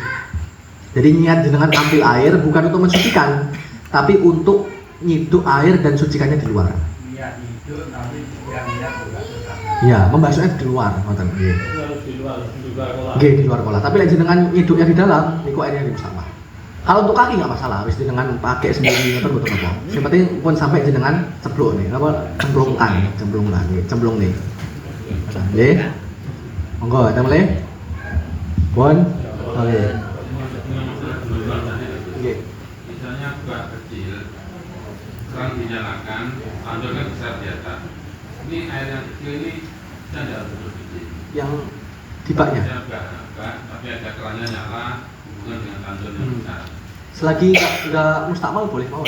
Jadi niat jenengan ambil air bukan untuk mensucikan, tapi untuk nyiduk air dan sucikannya di luar. Niat hidup tapi yang niat juga susah. Ya, membasuhnya di luar, ngoten nggih. Nggih, di luar kolah. Tapi lek jenengan nyiduknya di dalam, niku airnya dimustakmal. Kalau untuk kaki nggak masalah, wis jenengan pakai sendiri atau betul apa. Yang penting pun sampai jenengan ceplok nih, apa cemplungkan nih. Nggih. Monggo, ada mulai. Pun. Oke. Nggih. Misalnya bak kecil, sekarang dinyalakan, tandurnya besar di atas. Ini air yang kecil ini tidak betul kecil. Yang di baknya. Tapi ada kerannya nyala, hubungan dengan tandurnya besar. Selagi nggak mustakmal boleh mau.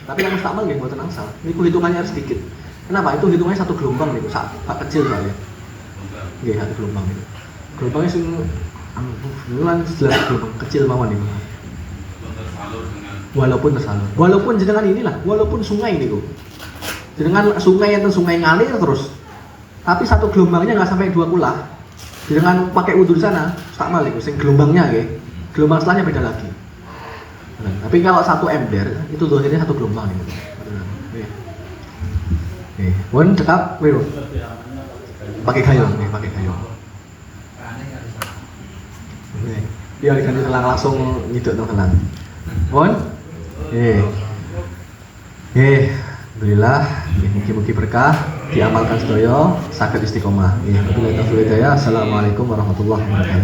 Tapi yang mustakmal nggih mboten angsal. Niku hitungannya harus sedikit. Kenapa? Itu hitungannya satu gelombang niku, bak kecil soalnya. Nggih, satu gelombang itu. Gelombangnya sing bulan jelas gelombang kecil mawon niku. Walaupun tersalur. Walaupun jenengan inilah, walaupun sungai niku. Jenengan sungai atau sungai ngalir terus. Tapi satu gelombangnya nggak sampai 2 kulah. Jenengan pakai wudhu di sana, mustakmal niku sing gelombangnya nggih. Gelombang setelahnya beda lagi. Nah, tapi kalau satu ember itu dohirnya satu gelombang nih. Pun cekap, pakai gayung nih, pakai gayung. Biar diganti telang langsung nyiduk telang. Pun, alhamdulillah, mugi-mugi berkah, diamalkan sedaya, saged istiqomah. Wabillahi taufiq wal hidayah. Assalamualaikum warahmatullahi wabarakatuh.